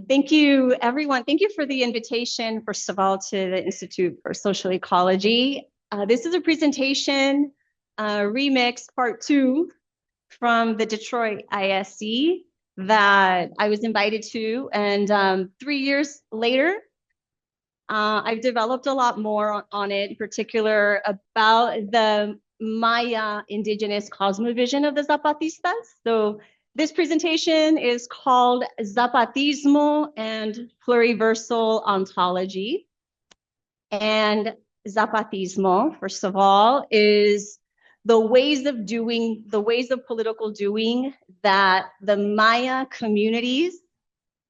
Thank you, everyone. Thank you for the invitation, first of all, to the Institute for Social Ecology. This is a presentation, remix part 2 from the Detroit ISE that I was invited to. And 3 years later, I've developed a lot more on it, in particular about the Maya indigenous cosmovision of the Zapatistas. So this presentation is called Zapatismo and Pluriversal Ontology. And Zapatismo, first of all, is the ways of political doing that the Maya communities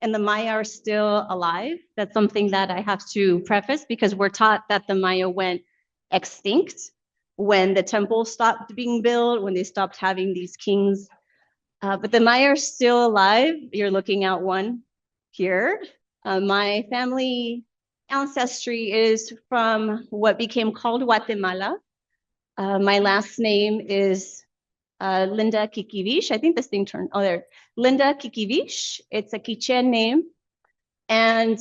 and the Maya are still alive. That's something that I have to preface because we're taught that the Maya went extinct when the temple stopped being built, when they stopped having these kings. But the Maya are still alive. You're looking at one here. My family ancestry is from what became called Guatemala. My last name is Linda Quiquivix. I think this thing turned, oh, there. Linda Quiquivix. It's a Quiché name. And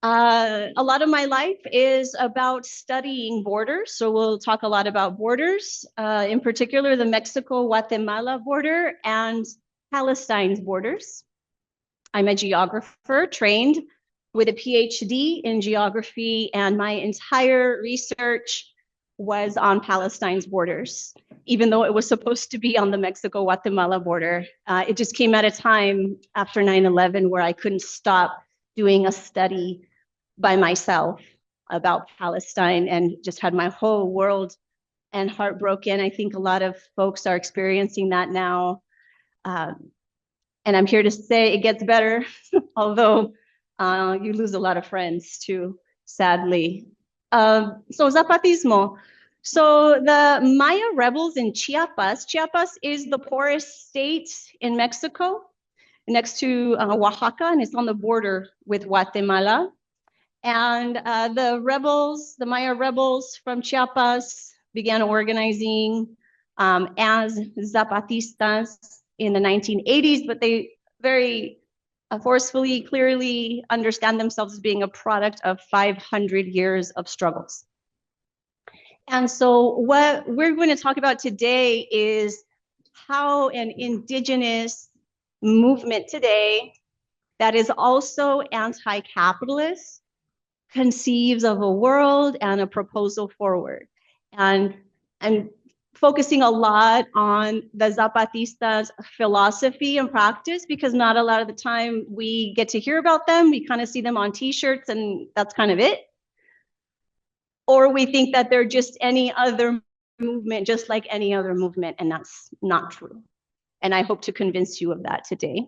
a lot of my life is about studying borders. So we'll talk a lot about borders, in particular the Mexico-Guatemala border and Palestine's borders. I'm a geographer trained with a PhD in geography, and my entire research was on Palestine's borders, even though it was supposed to be on the Mexico-Guatemala border. It just came at a time after 9/11 where I couldn't stop doing a study by myself about Palestine and just had my whole world and heart broken. I think a lot of folks are experiencing that now. And I'm here to say it gets better, although you lose a lot of friends too, sadly. So Zapatismo. So the Maya rebels in Chiapas. Chiapas is the poorest state in Mexico, next to Oaxaca, and it's on the border with Guatemala. And the Maya rebels from Chiapas began organizing as Zapatistas in the 1980s, but they very forcefully, clearly understand themselves as being a product of 500 years of struggles. And so what we're going to talk about today is how an indigenous movement today that is also anti-capitalist conceives of a world and a proposal forward. And I'm focusing a lot on the Zapatistas' philosophy and practice because not a lot of the time we get to hear about them. We kind of see them on t-shirts and that's kind of it. Or we think that they're just any other movement, just like any other movement, and that's not true. And I hope to convince you of that today.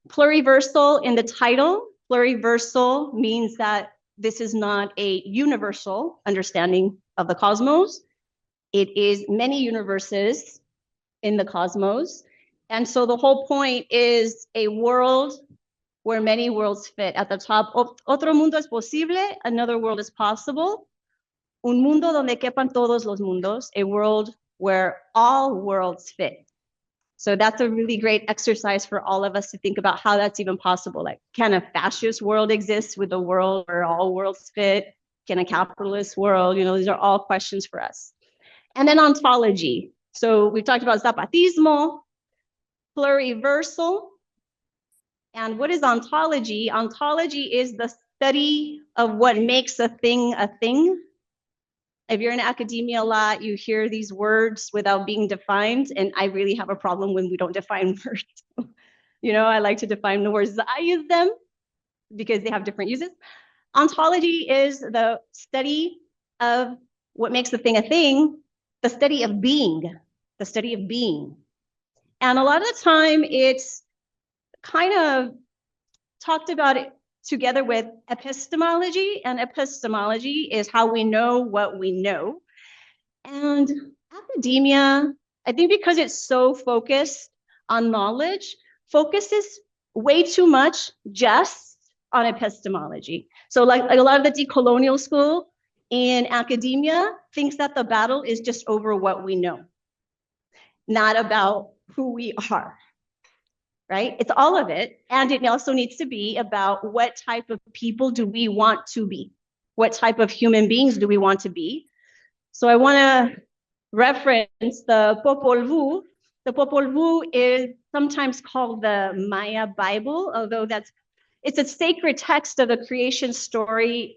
Pluriversal in the title, pluriversal means that this is not a universal understanding of the cosmos. It is many universes in the cosmos. And so the whole point is a world where many worlds fit. At the top, otro mundo es posible, another world is possible. Un mundo donde quepan todos los mundos, a world where all worlds fit. So that's a really great exercise for all of us to think about how that's even possible. Like, can a fascist world exist with a world where all worlds fit? Can a capitalist world? You know, these are all questions for us. And then ontology. So we've talked about Zapatismo, pluriversal. And what is ontology? Ontology is the study of what makes a thing a thing. If you're in academia a lot, you hear these words without being defined, and I really have a problem when we don't define words. You know, I like to define the words as I use them because they have different uses. Ontology is the study of what makes a thing, the study of being, the study of being. And a lot of the time it's kind of talked about it together with epistemology, and epistemology is how we know what we know. And academia, I think because it's so focused on knowledge, focuses way too much just on epistemology. So like a lot of the decolonial school in academia thinks that the battle is just over what we know, not about who we are. right? It's all of it. And it also needs to be about what type of people do we want to be? What type of human beings do we want to be? So I want to reference the Popol Vuh. The Popol Vuh is sometimes called the Maya Bible, although it's a sacred text of the creation story,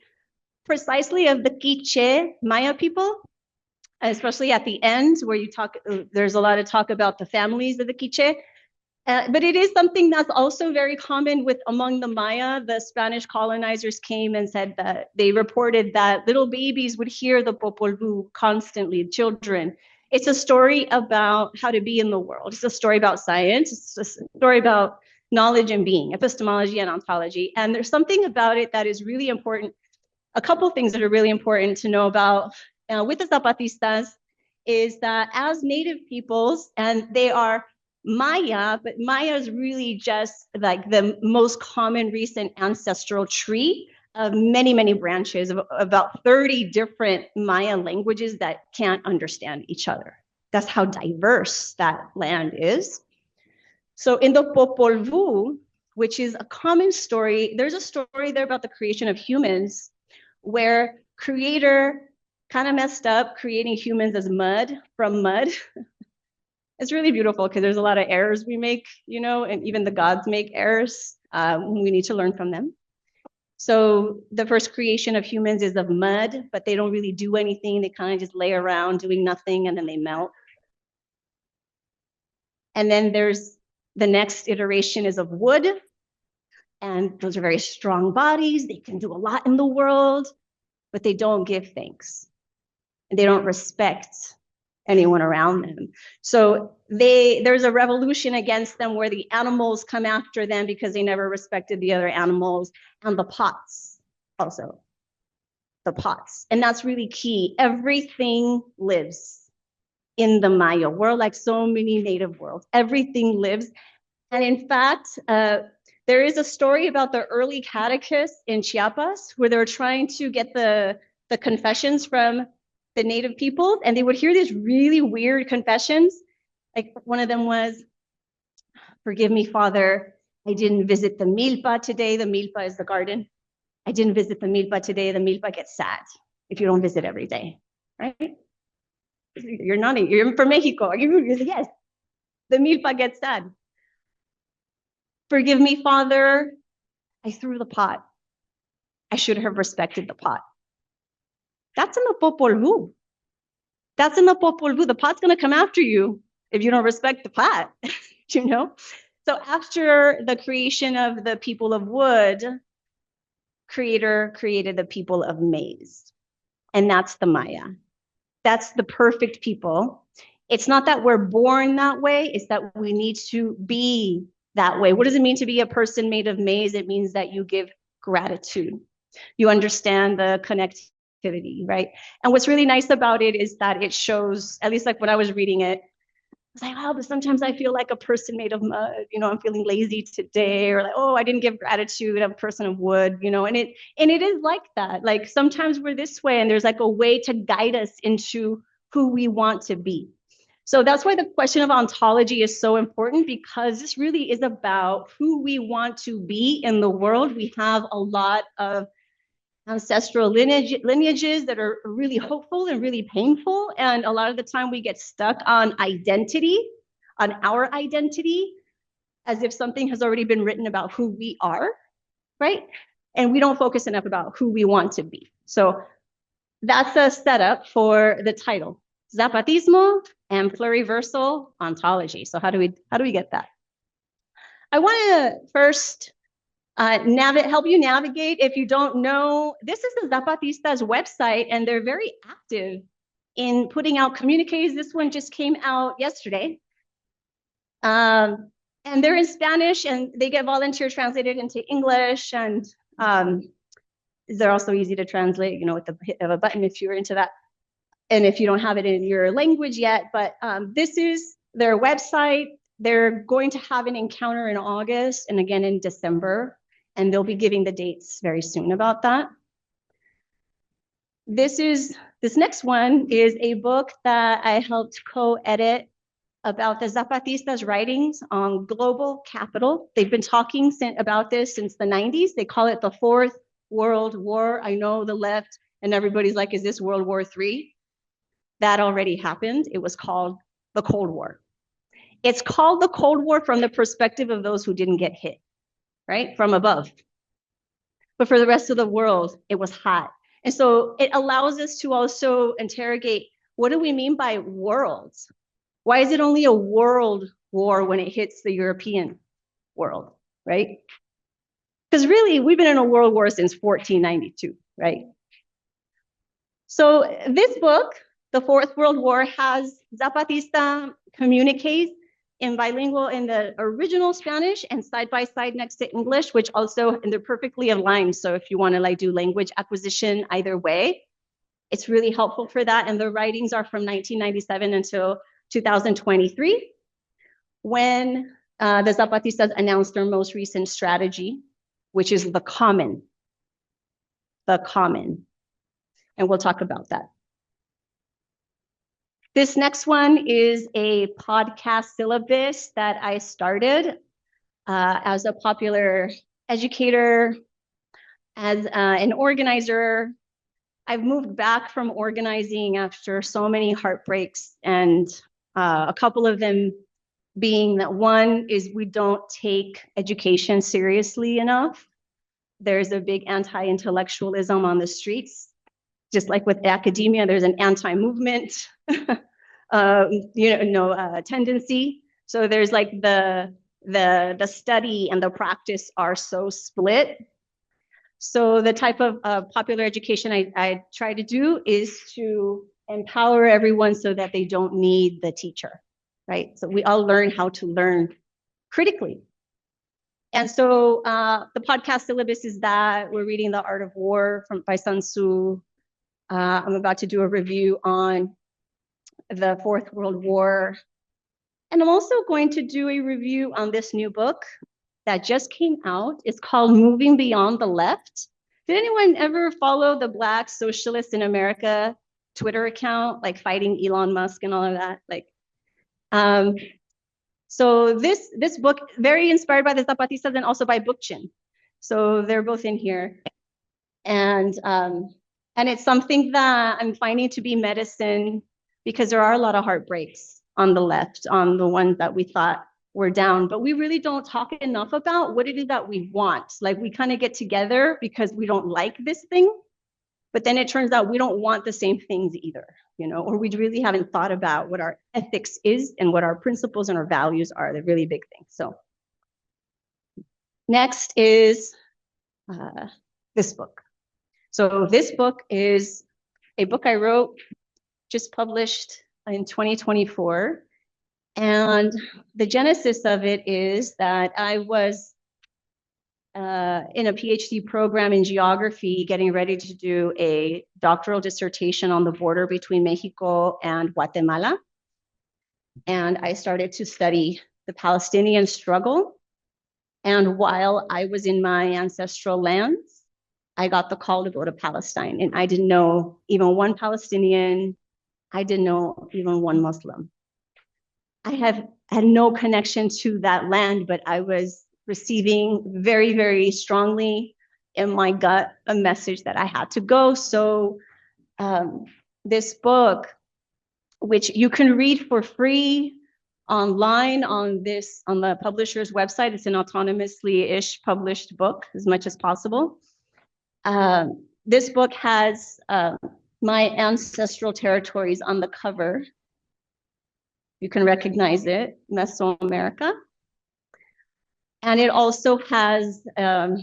precisely of the Quiche Maya people, especially at the end where there's a lot of talk about the families of the Quiche. But it is something that's also very common among the Maya. The Spanish colonizers came and said that they reported that little babies would hear the Popol Vuh constantly, children. It's a story about how to be in the world. It's a story about science. It's a story about knowledge and being, epistemology and ontology. And there's something about it that is really important. A couple of things that are really important to know about with the Zapatistas is that as Native peoples, and they are Maya, but Maya is really just like the most common recent ancestral tree of many, many branches of about 30 different Maya languages that can't understand each other. That's how diverse that land is. So in the Popol Vuh, which is a common story, there's a story there about the creation of humans where creator kind of messed up creating humans as mud from mud. It's really beautiful because there's a lot of errors we make, and even the gods make errors. We need to learn from them. So the first creation of humans is of mud, but they don't really do anything. They kind of just lay around doing nothing and then they melt. And then there's the next iteration is of wood. And those are very strong bodies. They can do a lot in the world, but they don't give thanks. And they don't respect anyone around them. So there's a revolution against them where the animals come after them because they never respected the other animals, and the pots also. The pots. And that's really key. Everything lives in the Maya world, like so many native worlds. Everything lives. And in fact, there is a story about the early catechists in Chiapas where they were trying to get the confessions from the native peoples, and they would hear these really weird confessions. Like one of them was, "Forgive me, Father, I didn't visit the milpa today." The milpa is the garden. "I didn't visit the milpa today." The milpa gets sad if you don't visit every day, right? You're nodding. You're from Mexico. Yes. The milpa gets sad. "Forgive me, Father, I threw the pot. I should have respected the pot." That's in the Popol Vuh. That's in the Popol Vuh. The pot's going to come after you if you don't respect the pot, So after the creation of the people of wood, creator created the people of maize. And that's the Maya. That's the perfect people. It's not that we're born that way. It's that we need to be that way. What does it mean to be a person made of maize? It means that you give gratitude. You understand the connectivity, right? And what's really nice about it is that it shows, at least like when I was reading it, I was like, wow, but sometimes I feel like a person made of mud, I'm feeling lazy today, or like, oh, I didn't give gratitude, I'm a person of wood, and it is like that. Like sometimes we're this way and there's like a way to guide us into who we want to be. So that's why the question of ontology is so important, because this really is about who we want to be in the world. We have a lot of ancestral lineages that are really hopeful and really painful. And a lot of the time we get stuck on identity, on our identity, as if something has already been written about who we are, right? And we don't focus enough about who we want to be. So that's a setup for the title, Zapatismo and Pluriversal Ontology. So how do we get that? I want to first help you navigate. If you don't know, this is the Zapatistas website, and they're very active in putting out communiques. This one just came out yesterday. And they're in Spanish, and they get volunteer translated into English, and they're also easy to translate, with the hit of a button if you're into that, and if you don't have it in your language yet. But this is their website. They're going to have an encounter in August and again in December, and they'll be giving the dates very soon about that. This next one is a book that I helped co-edit about the Zapatistas' writings on global capital. They've been talking about this since the 90s. They call it the Fourth World War. I know the left and everybody's like, is this World War III? That already happened. It was called the Cold War. It's called the Cold War from the perspective of those who didn't get hit, right? From above. But for the rest of the world, it was hot. And so it allows us to also interrogate, what do we mean by worlds? Why is it only a world war when it hits the European world, right? Because really, we've been in a world war since 1492, right? So this book, The Fourth World War, has Zapatista communiques in bilingual in the original Spanish and side by side next to English, which also, and they're perfectly aligned. So if you want to like do language acquisition either way, it's really helpful for that. And the writings are from 1997 until 2023, when the Zapatistas announced their most recent strategy, which is the common. And we'll talk about that. This next one is a podcast syllabus that I started as a popular educator, as an organizer. I've moved back from organizing after so many heartbreaks, and a couple of them being that one is we don't take education seriously enough. There's a big anti-intellectualism on the streets. Just like with academia, there's an anti-movement tendency. So there's like the study and the practice are so split. So the type of popular education I try to do is to empower everyone so that they don't need the teacher, right? So we all learn how to learn critically. And so the podcast syllabus is that we're reading The Art of War by Sun Tzu. I'm about to do a review on the Fourth World War. And I'm also going to do a review on this new book that just came out. It's called Moving Beyond the Left. Did anyone ever follow the Black Socialists in America Twitter account, like fighting Elon Musk and all of that? So this book, very inspired by the Zapatistas and also by Bookchin. So they're both in here. And it's something that I'm finding to be medicine, because there are a lot of heartbreaks on the left, on the ones that we thought were down, but we really don't talk enough about what it is that we want. Like we kind of get together because we don't like this thing, but then it turns out we don't want the same things either, or we really haven't thought about what our ethics is and what our principles and our values are, the really big things. So next is this book. So this book is a book I wrote, just published in 2024. And the genesis of it is that I was in a PhD program in geography, getting ready to do a doctoral dissertation on the border between Mexico and Guatemala. And I started to study the Palestinian struggle. And while I was in my ancestral lands, I got the call to go to Palestine, and I didn't know even one Palestinian. I didn't know even one Muslim. I had no connection to that land, but I was receiving very, very strongly in my gut a message that I had to go. So this book, which you can read for free online on the publisher's website, it's an autonomously-ish published book as much as possible. This book has my ancestral territories on the cover. You can recognize it, Mesoamerica. And it also has a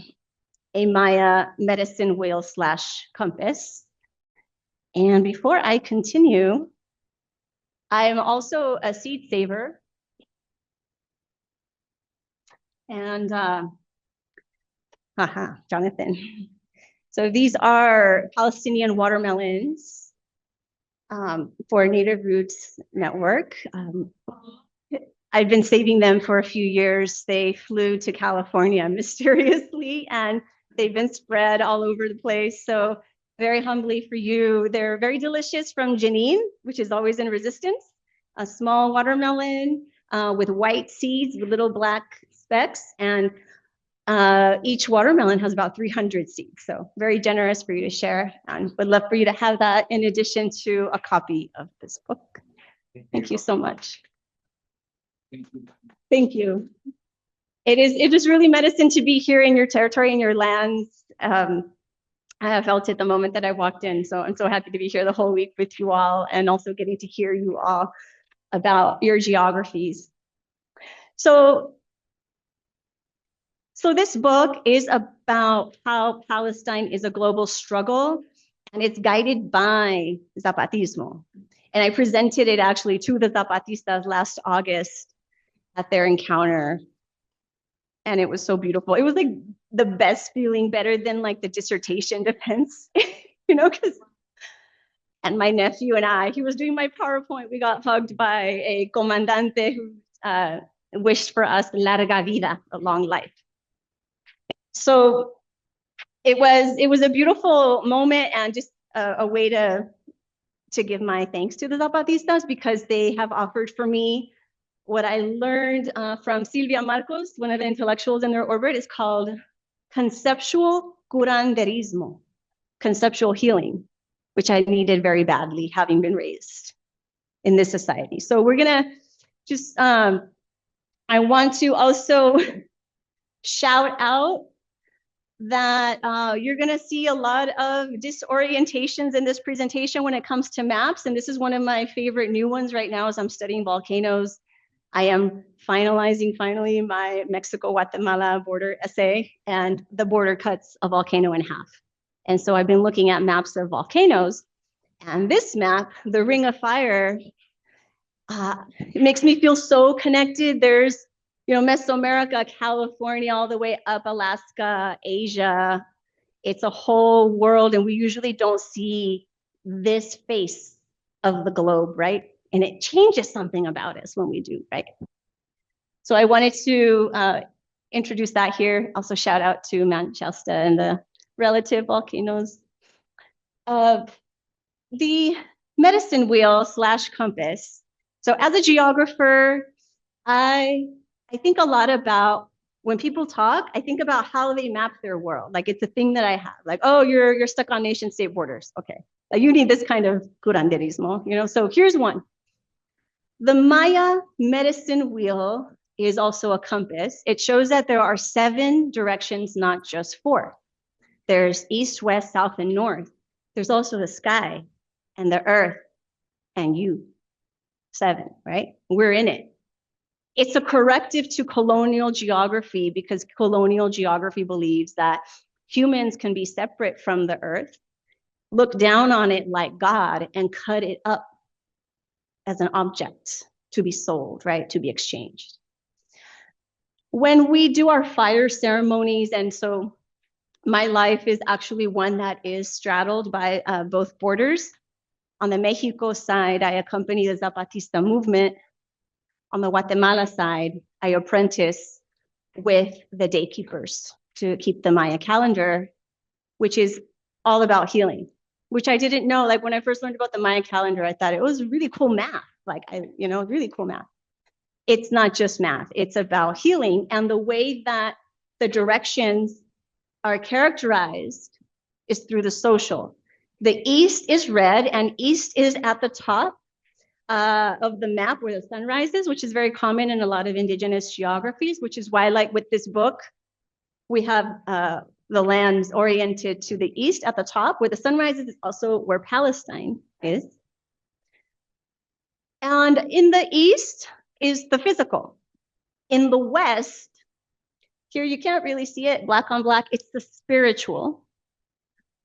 Maya medicine wheel / compass. And before I continue, I'm also a seed saver. And Jonathan. So these are Palestinian watermelons for Native Roots Network. I've been saving them for a few years. They flew to California mysteriously, and they've been spread all over the place. So very humbly for you, they're very delicious from Janine, which is always in resistance. a small watermelon with white seeds with little black specks, and each watermelon has about 300 seeds. So very generous for you to share, and would love for you to have that in addition to a copy of this book. Thank you so much. Thank you. It is really medicine to be here in your territory, in your lands. I have felt it the moment that I walked in. So I'm so happy to be here the whole week with you all, and also getting to hear you all about your geographies. So this book is about how Palestine is a global struggle, and it's guided by Zapatismo. And I presented it actually to the Zapatistas last August at their encounter. And it was so beautiful. It was like the best feeling, better than like the dissertation defense, you know, and my nephew and I, he was doing my PowerPoint. We got hugged by a comandante who wished for us larga vida, a long life. So it was a beautiful moment, and just a way to give my thanks to the Zapatistas, because they have offered for me what I learned from Silvia Marcos, one of the intellectuals in their orbit, is called conceptual curanderismo, conceptual healing, which I needed very badly, having been raised in this society. So we're gonna just, I want to also shout out that you're gonna see a lot of disorientations in this presentation when it comes to maps. And this is one of my favorite new ones right now as I'm studying volcanoes. I am finalizing finally my Mexico-Guatemala border essay, and the border cuts a volcano in half. And so I've been looking at maps of volcanoes, and this map, the Ring of Fire, it makes me feel so connected. There's, you know, Mesoamerica, California, all the way up Alaska, Asia. It's a whole world, and we usually don't see this face of the globe, right? And it changes something about us when we do, right? So I wanted to introduce that here. Also shout out to Mount Shasta and the relative volcanoes. The medicine wheel / compass. So as a geographer, I think a lot about, when people talk, I think about how they map their world. Like, it's a thing that I have. Like, oh, you're stuck on nation state borders. Okay, you need this kind of curanderismo, you know? So here's one. The Maya medicine wheel is also a compass. It shows that there are 7 directions, not just 4. There's east, west, south, and north. There's also the sky and the earth and you. 7, right? We're in it. It's a corrective to colonial geography, because colonial geography believes that humans can be separate from the earth, look down on it like God, and cut it up as an object to be sold, right? To be exchanged. When we do our fire ceremonies, and so my life is actually one that is straddled by both borders. On the Mexico side, I accompany the Zapatista movement. On the Guatemala side, I apprentice with the day keepers to keep the Maya calendar, which is all about healing, which I didn't know. Like, when I first learned about the Maya calendar, I thought it was really cool math. Like, really cool math. It's not just math, it's about healing. And the way that the directions are characterized is through the social. The east is red, and east is at the top of the map where the sun rises, which is very common in a lot of indigenous geographies, which is why, like with this book, we have the lands oriented to the east at the top, where the sun rises is also where Palestine is. And in the east is the physical. In the west, here you can't really see it, black on black, it's the spiritual.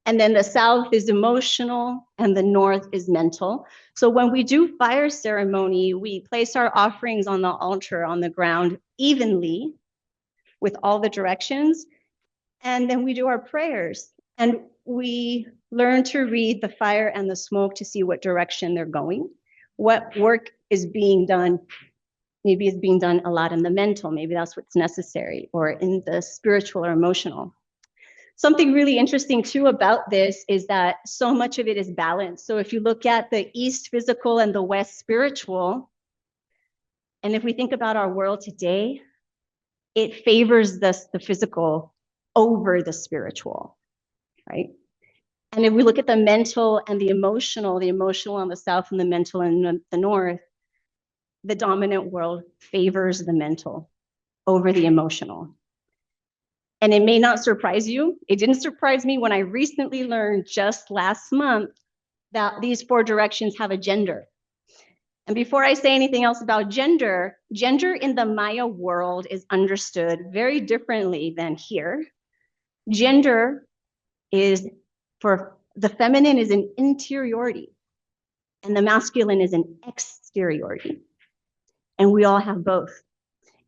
And then the south is emotional, and the north is mental. So when we do fire ceremony, we place our offerings on the altar on the ground evenly with all the directions. And then we do our prayers, and we learn to read the fire and the smoke to see what direction they're going, what work is being done. Maybe it's being done a lot in the mental, maybe that's what's necessary, or in the spiritual or emotional. Something really interesting too about this is that so much of it is balanced. So if you look at the east physical and the west spiritual, And if we think about our world today, it favors the physical over the spiritual, right? And if we look at the mental and the emotional on the south and the mental in the north, the dominant world favors the mental over the emotional. And it may not surprise you. It didn't surprise me when I recently learned just last month that these 4 directions have a gender. And before I say anything else about gender, gender in the Maya world is understood very differently than here. Gender is, for the feminine, is an interiority, and the masculine is an exteriority. And we all have both.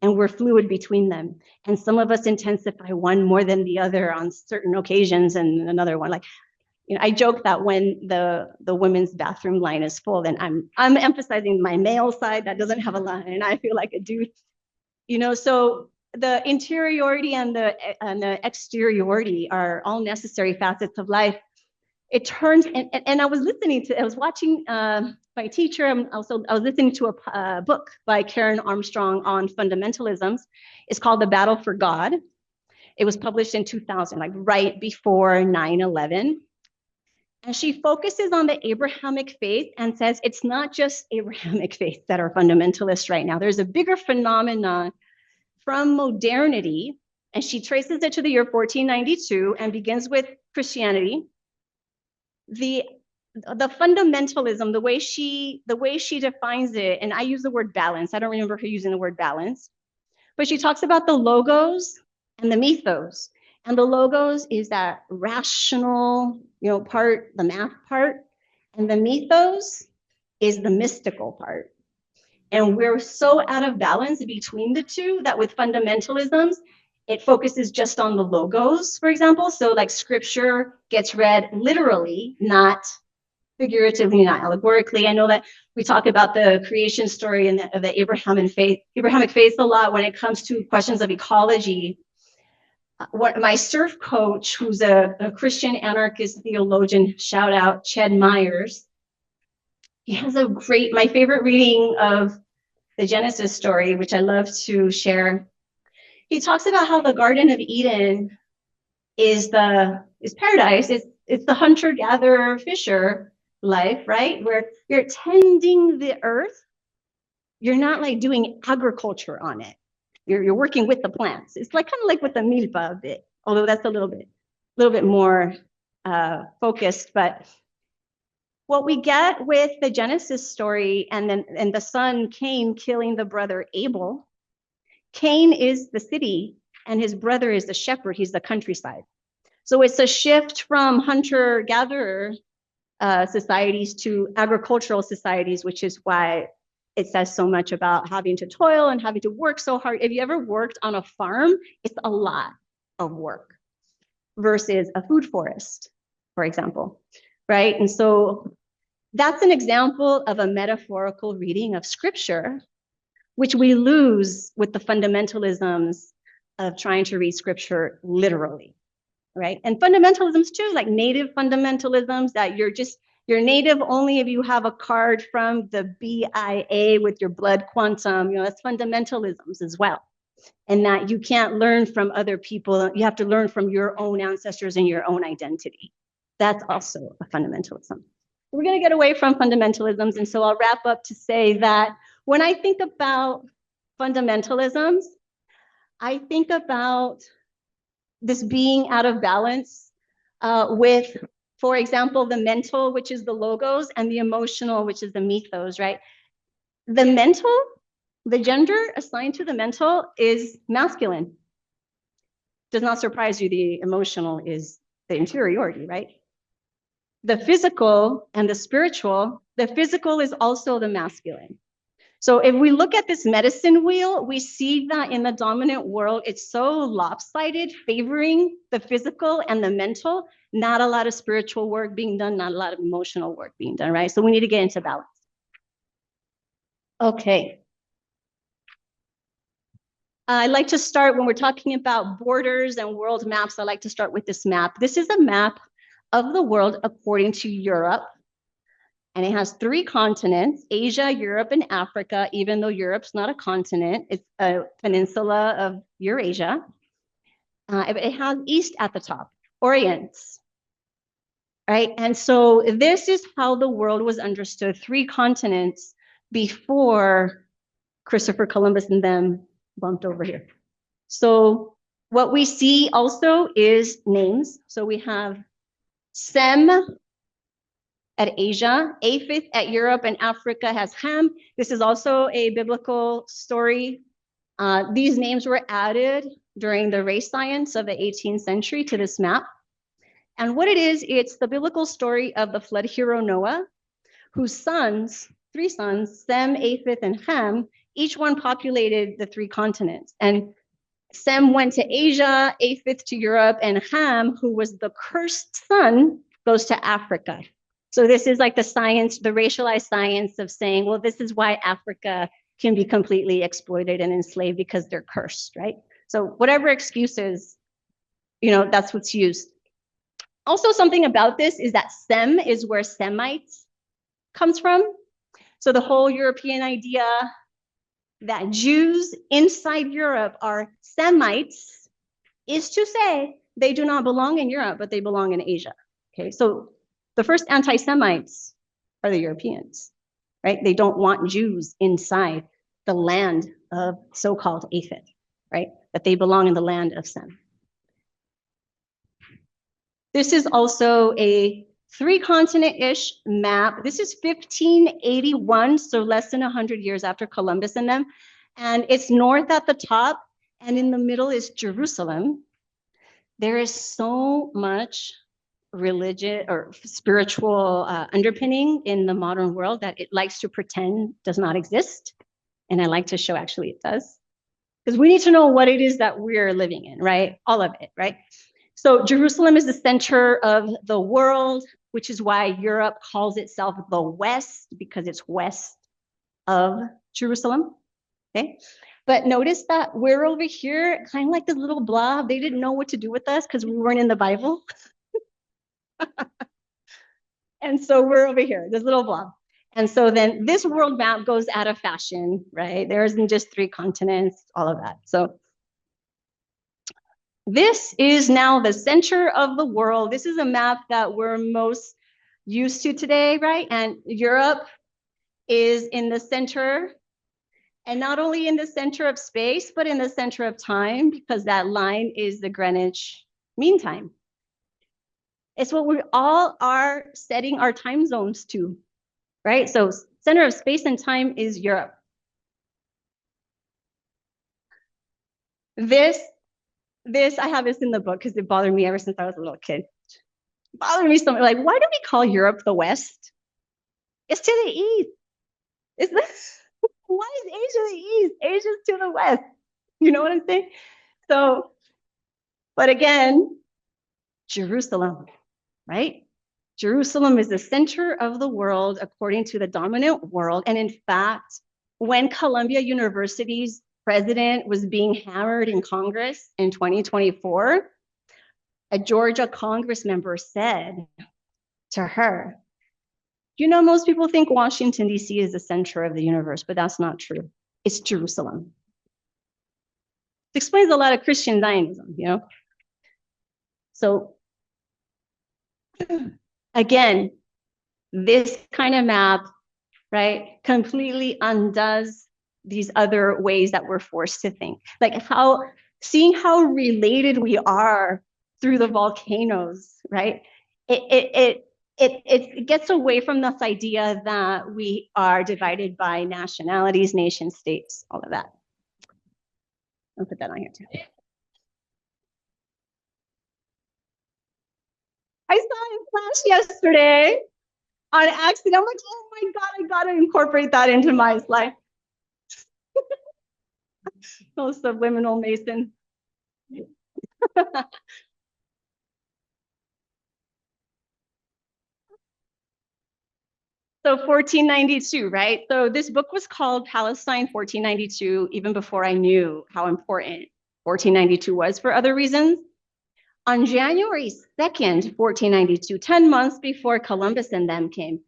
And we're fluid between them. And some of us intensify one more than the other on certain occasions, and another one. Like, you know, I joke that when the women's bathroom line is full, then I'm emphasizing my male side that doesn't have a line, and I feel like a dude. You know, so the interiority and the exteriority are all necessary facets of life. It turns, and I was watching my teacher. I was listening to a book by Karen Armstrong on fundamentalisms. It's called The Battle for God. It was published in 2000, like right before 9/11. And she focuses on the Abrahamic faith and says it's not just Abrahamic faiths that are fundamentalist right now. There's a bigger phenomenon from modernity, and she traces it to the year 1492 and begins with Christianity. The fundamentalism, the way she defines it, and I use the word balance. I don't remember her using the word balance, but she talks about the logos and the mythos. And the logos is that rational, part, the math part, and the mythos is the mystical part. And we're so out of balance between the two that with fundamentalisms, it focuses just on the logos, for example. So like scripture gets read literally, not figuratively, not allegorically. I know that we talk about the creation story and the Abrahamic faith a lot when it comes to questions of ecology. My surf coach, who's a Christian anarchist theologian, shout out Ched Myers. He has my favorite reading of the Genesis story, which I love to share. He talks about how the Garden of Eden is paradise. It's the hunter-gatherer fisher life, right? Where you're tending the earth. You're not like doing agriculture on it. You're working with the plants. It's like kind of like with the milpa a bit, although that's a little bit more focused. But what we get with the Genesis story and the son Cain killing the brother Abel, Cain is the city and his brother is the shepherd. He's the countryside. So it's a shift from hunter-gatherer societies to agricultural societies, which is why it says so much about having to toil and having to work so hard. If you ever worked on a farm, it's a lot of work versus a food forest, for example, right? And so that's an example of a metaphorical reading of scripture, which we lose with the fundamentalisms of trying to read scripture literally, right? And fundamentalisms too, like native fundamentalisms, that you're native only if you have a card from the BIA with your blood quantum, that's fundamentalisms as well. And that you can't learn from other people, you have to learn from your own ancestors and your own identity. That's also a fundamentalism. We're gonna get away from fundamentalisms, and so I'll wrap up to say that when I think about fundamentalisms, I think about this being out of balance with, for example, the mental, which is the logos, and the emotional, which is the mythos, right? The mental, the gender assigned to the mental is masculine. Does not surprise you, the emotional is the interiority, right? The physical and the spiritual, the physical is also the masculine. So if we look at this medicine wheel, we see that in the dominant world, it's so lopsided, favoring the physical and the mental, not a lot of spiritual work being done, not a lot of emotional work being done, right? So we need to get into balance. Okay. I like to start when we're talking about borders and world maps. I like to start with this map. This is a map of the world according to Europe. And it has 3 continents, Asia, Europe, and Africa, even though Europe's not a continent, it's a peninsula of Eurasia. It has East at the top, Orient, right? And so this is how the world was understood, 3 continents before Christopher Columbus and them bumped over here. So what we see also is names. So we have Sem at Asia, Aphith at Europe, and Africa has Ham. This is also a biblical story. These names were added during the race science of the 18th century to this map. And what it is, it's the biblical story of the flood hero Noah, whose sons, 3 sons, Sem, Aphith, and Ham, each one populated the 3 continents. And Sem went to Asia, Aphith to Europe, and Ham, who was the cursed son, goes to Africa. So this is like the science, the racialized science of saying, well, this is why Africa can be completely exploited and enslaved because they're cursed, right? So whatever excuses, that's what's used. Also, something about this is that Sem is where Semites comes from. So the whole European idea that Jews inside Europe are Semites is to say they do not belong in Europe, but they belong in Asia. Okay, so the first anti-Semites are the Europeans, right? They don't want Jews inside the land of so-called Aphid, right? That they belong in the land of Sem. This is also a 3-continent-ish map. This is 1581, so less than 100 years after Columbus and them. And it's north at the top, and in the middle is Jerusalem. There is so much religious or spiritual underpinning in the modern world that it likes to pretend does not exist. And I like to show actually it does. Because we need to know what it is that we're living in, right? All of it, right? So Jerusalem is the center of the world, which is why Europe calls itself the West, because it's west of Jerusalem, okay? But notice that we're over here, kind of like this little blob. They didn't know what to do with us because we weren't in the Bible. And so we're over here, this little blob. And so then this world map goes out of fashion, right? There isn't just 3 continents, all of that. So this is now the center of the world. This is a map that we're most used to today, right? And Europe is in the center, and not only in the center of space, but in the center of time, because that line is the Greenwich Mean Time. It's what we all are setting our time zones to, right? So center of space and time is Europe. This, I have this in the book because it bothered me ever since I was a little kid. It bothered me so much. Like, why do we call Europe the West? It's to the east. It's this. Why is Asia the east? Asia's to the west. You know what I'm saying? So, but again, Jerusalem, right? Jerusalem is the center of the world according to the dominant world. And in fact, when Columbia University's president was being hammered in Congress in 2024, a Georgia Congress member said to her, you know, most people think Washington, D.C. is the center of the universe, but that's not true. It's Jerusalem. It explains a lot of Christian Zionism, you know? So again, this kind of map, right, completely undoes these other ways that we're forced to think. Like seeing how related we are through the volcanoes, right? It gets away from this idea that we are divided by nationalities, nation states, all of that. I'll put that on here too. I saw it in class yesterday on accident. I'm like, oh my God, I gotta incorporate that into my slide. Oh, subliminal Mason. So 1492, right? So this book was called Palestine 1492, even before I knew how important 1492 was for other reasons. On January 2nd, 1492, 10 months before Columbus and them came,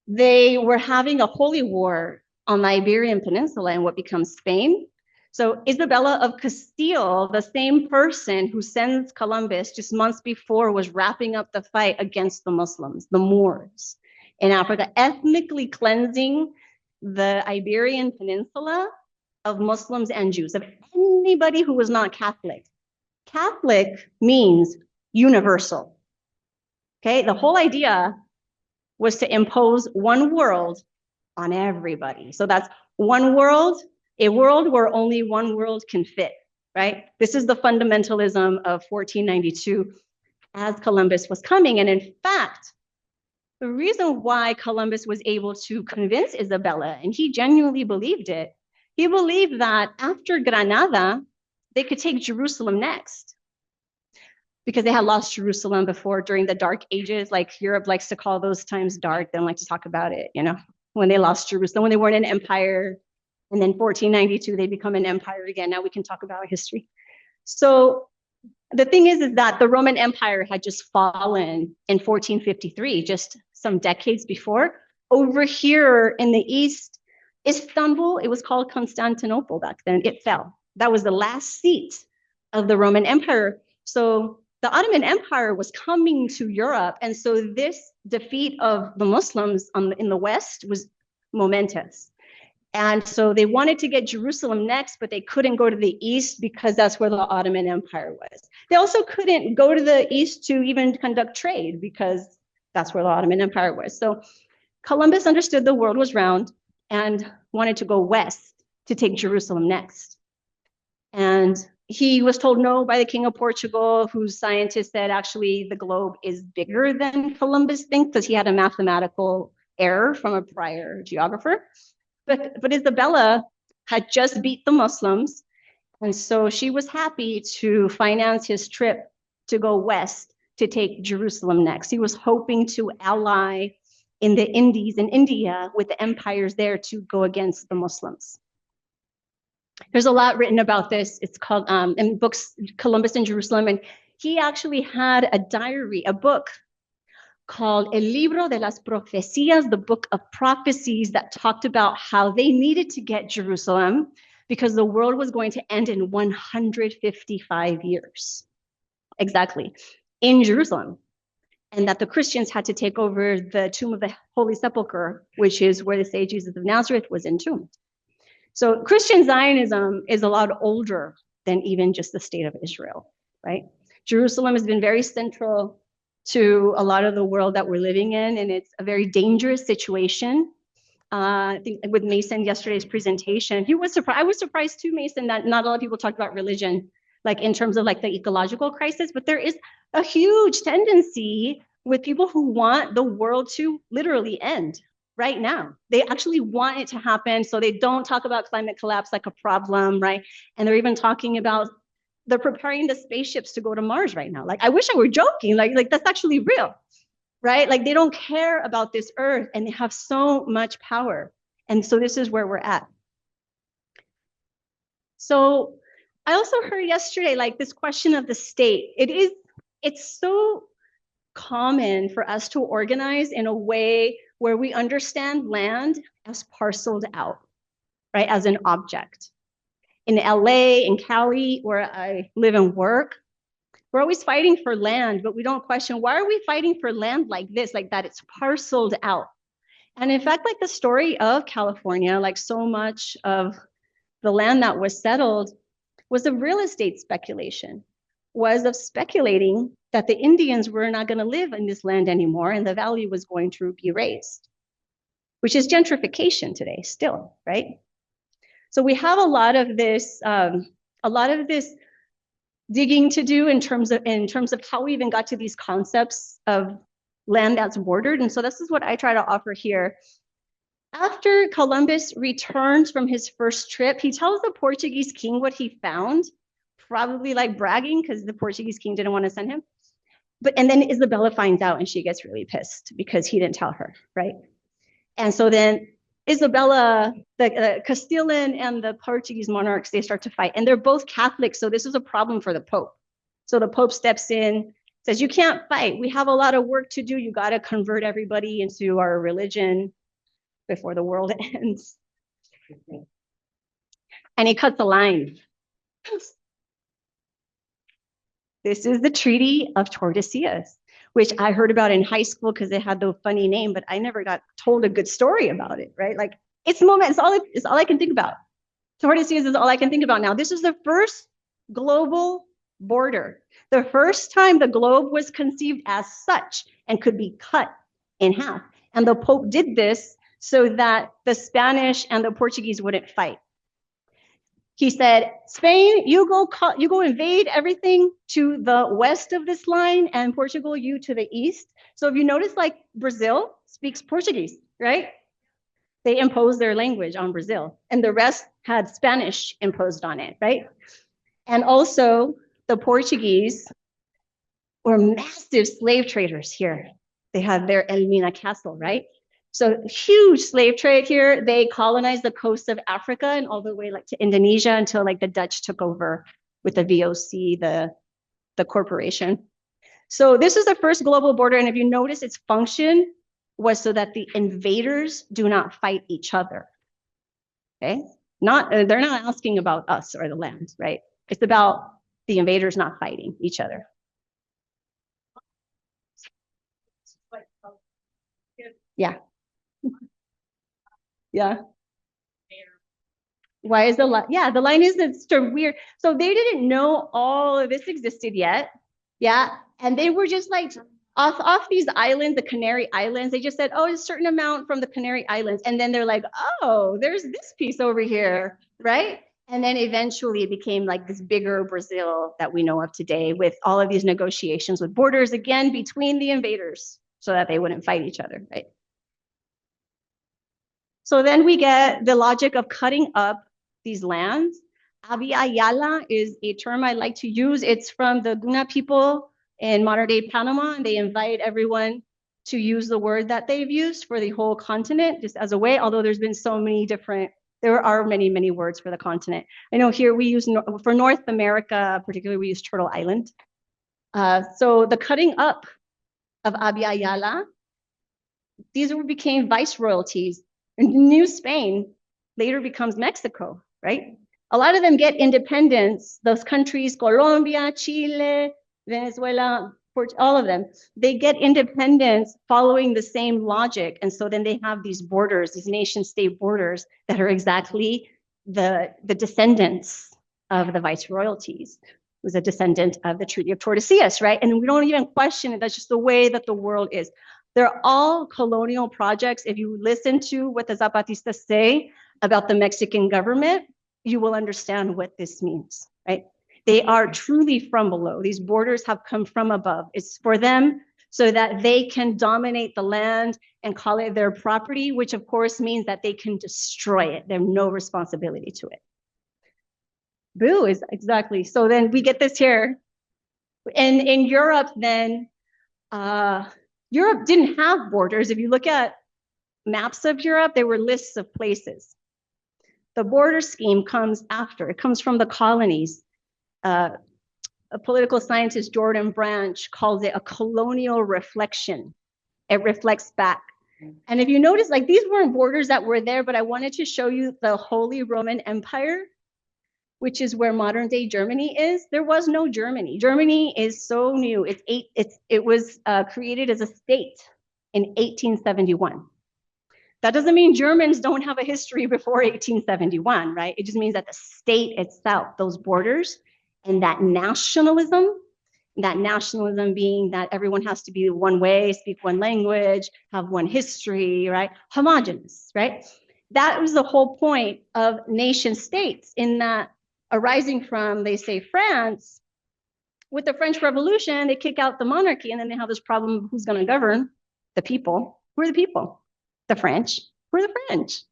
they were having a holy war on the Iberian Peninsula in what becomes Spain. So Isabella of Castile, the same person who sends Columbus just months before, was wrapping up the fight against the Muslims, the Moors in Africa, ethnically cleansing the Iberian Peninsula of Muslims and Jews, of anybody who was not Catholic. Catholic means universal. Okay, the whole idea was to impose one world on everybody. So that's one world, a world where only one world can fit, right? This is the fundamentalism of 1492 as Columbus was coming. And in fact, the reason why Columbus was able to convince Isabella, and he genuinely believed it, he believed that after Granada, they could take Jerusalem next, because they had lost Jerusalem before during the Dark Ages. Like Europe likes to call those times dark. They don't like to talk about it, you know, when they lost Jerusalem, when they weren't an empire. And then 1492, they become an empire again. Now we can talk about history. So the thing is that the Roman Empire had just fallen in 1453, just some decades before. Over here in the East, Istanbul, it was called Constantinople back then, it fell. That was the last seat of the Roman Empire. So the Ottoman Empire was coming to Europe. And so this defeat of the Muslims in the West was momentous. And so they wanted to get Jerusalem next, but they couldn't go to the East because that's where the Ottoman Empire was. They also couldn't go to the East to even conduct trade because that's where the Ottoman Empire was. So Columbus understood the world was round and wanted to go west to take Jerusalem next. And he was told no by the King of Portugal, whose scientist said actually the globe is bigger than Columbus thinks, because he had a mathematical error from a prior geographer. But Isabella had just beat the Muslims, and so she was happy to finance his trip to go west to take Jerusalem next. He was hoping to ally in the Indies, in India, with the empires there to go against the Muslims. There's a lot written about this. It's called, in books, Columbus in Jerusalem, and he actually had a diary, a book called El Libro de las Profecías, the book of prophecies, that talked about how they needed to get Jerusalem because the world was going to end in 155 years, exactly, in Jerusalem. And that the Christians had to take over the tomb of the Holy Sepulchre, which is where they say Jesus of Nazareth was entombed. So Christian Zionism is a lot older than even just the state of Israel, right? Jerusalem has been very central to a lot of the world that we're living in, and it's a very dangerous situation. I think with Mason yesterday's presentation, he was surprised. I was surprised too, Mason, that not a lot of people talked about religion, like in terms of like the ecological crisis, but there is a huge tendency with people who want the world to literally end right now. They actually want it to happen, so they don't talk about climate collapse like a problem, right? And they're even talking about, they're preparing the spaceships to go to Mars right now. Like, I wish I were joking, like that's actually real, right? Like, they don't care about this earth and they have so much power. And so this is where we're at. So I also heard yesterday, like this question of the state, it's so common for us to organize in a way where we understand land as parceled out, right? As an object. In LA, in Cali, where I live and work, we're always fighting for land, but we don't question, why are we fighting for land like this, like that it's parceled out? And in fact, like the story of California, like so much of the land that was settled was of real estate speculation, was of speculating that the Indians were not going to live in this land anymore and the value was going to be raised, which is gentrification today still, right? So we have a lot of this digging to do in terms of how we even got to these concepts of land that's bordered. And so this is what I try to offer here. After Columbus returns from his first trip, he tells the Portuguese king what he found, probably like bragging because the Portuguese king didn't want to send him. And then Isabella finds out and she gets really pissed because he didn't tell her, right? And so then Isabella, the Castilian and the Portuguese monarchs, they start to fight. And they're both Catholic, so this is a problem for the Pope. So the Pope steps in, says, you can't fight. We have a lot of work to do. You got to convert everybody into our religion. before the world ends. And he cuts a line. This is the Treaty of Tordesillas, which I heard about in high school because it had the funny name, but I never got told a good story about it, right? Like, it's the moment, it's all I can think about. Tordesillas is all I can think about now. This is the first global border. The first time the globe was conceived as such and could be cut in half. And the Pope did this so that the Spanish and the Portuguese wouldn't fight. He said, Spain, you go invade everything to the west of this line, and Portugal, you to the east. So if you notice, like, Brazil speaks Portuguese, right? They imposed their language on Brazil, and the rest had Spanish imposed on it, right? And also, the Portuguese were massive slave traders here. They had their Elmina Castle, right? So huge slave trade here. They colonized the coast of Africa and all the way like to Indonesia until like the Dutch took over with the VOC, the corporation. So this is the first global border. And if you notice, its function was so that the invaders do not fight each other. Okay, they're not asking about us or the land, right? It's about the invaders not fighting each other. Yeah. Yeah. Why is the line? Yeah, the line is it's sort of weird. So they didn't know all of this existed yet. Yeah. And they were just like off these islands, the Canary Islands. They just said, oh, a certain amount from the Canary Islands. And then they're like, oh, there's this piece over here, right? And then eventually it became like this bigger Brazil that we know of today with all of these negotiations with borders, again, between the invaders so that they wouldn't fight each other, right? So then we get the logic of cutting up these lands. Abya is a term I like to use. It's from the Guna people in modern day Panama, and they invite everyone to use the word that they've used for the whole continent, just as a way, although there's been so many different, there are many, many words for the continent. I know here we use, for North America, particularly we use Turtle Island. So the cutting up of Abya, these became viceroyalties. New Spain later becomes Mexico, right? A lot of them get independence. Those countries, Colombia, Chile, Venezuela, all of them, they get independence following the same logic. And so then they have these borders, these nation state borders that are exactly the descendants of the viceroyalties. It was a descendant of the Treaty of Tordesillas, right? And we don't even question it. That's just the way that the world is. They're all colonial projects. If you listen to what the Zapatistas say about the Mexican government, you will understand what this means, right? They are truly from below. These borders have come from above. It's for them so that they can dominate the land and call it their property, which of course means that they can destroy it. They have no responsibility to it. Boo is exactly. So then we get this here. And in Europe then, Europe didn't have borders. If you look at maps of Europe, there were lists of places. The border scheme comes after. It comes from the colonies. A political scientist, Jordan Branch, calls it a colonial reflection. It reflects back. And if you notice, like these weren't borders that were there, but I wanted to show you the Holy Roman Empire, which is where modern day Germany is. There was no Germany. Germany is so new. It was created as a state in 1871. That doesn't mean Germans don't have a history before 1871, right? It just means that the state itself, those borders, and that nationalism being that everyone has to be one way, speak one language, have one history, right? Homogeneous, right? That was the whole point of nation states, in that arising from, they say, France. With the French Revolution, they kick out the monarchy, and then they have this problem of who's going to govern the people. Who are the people? The French. Who are the French?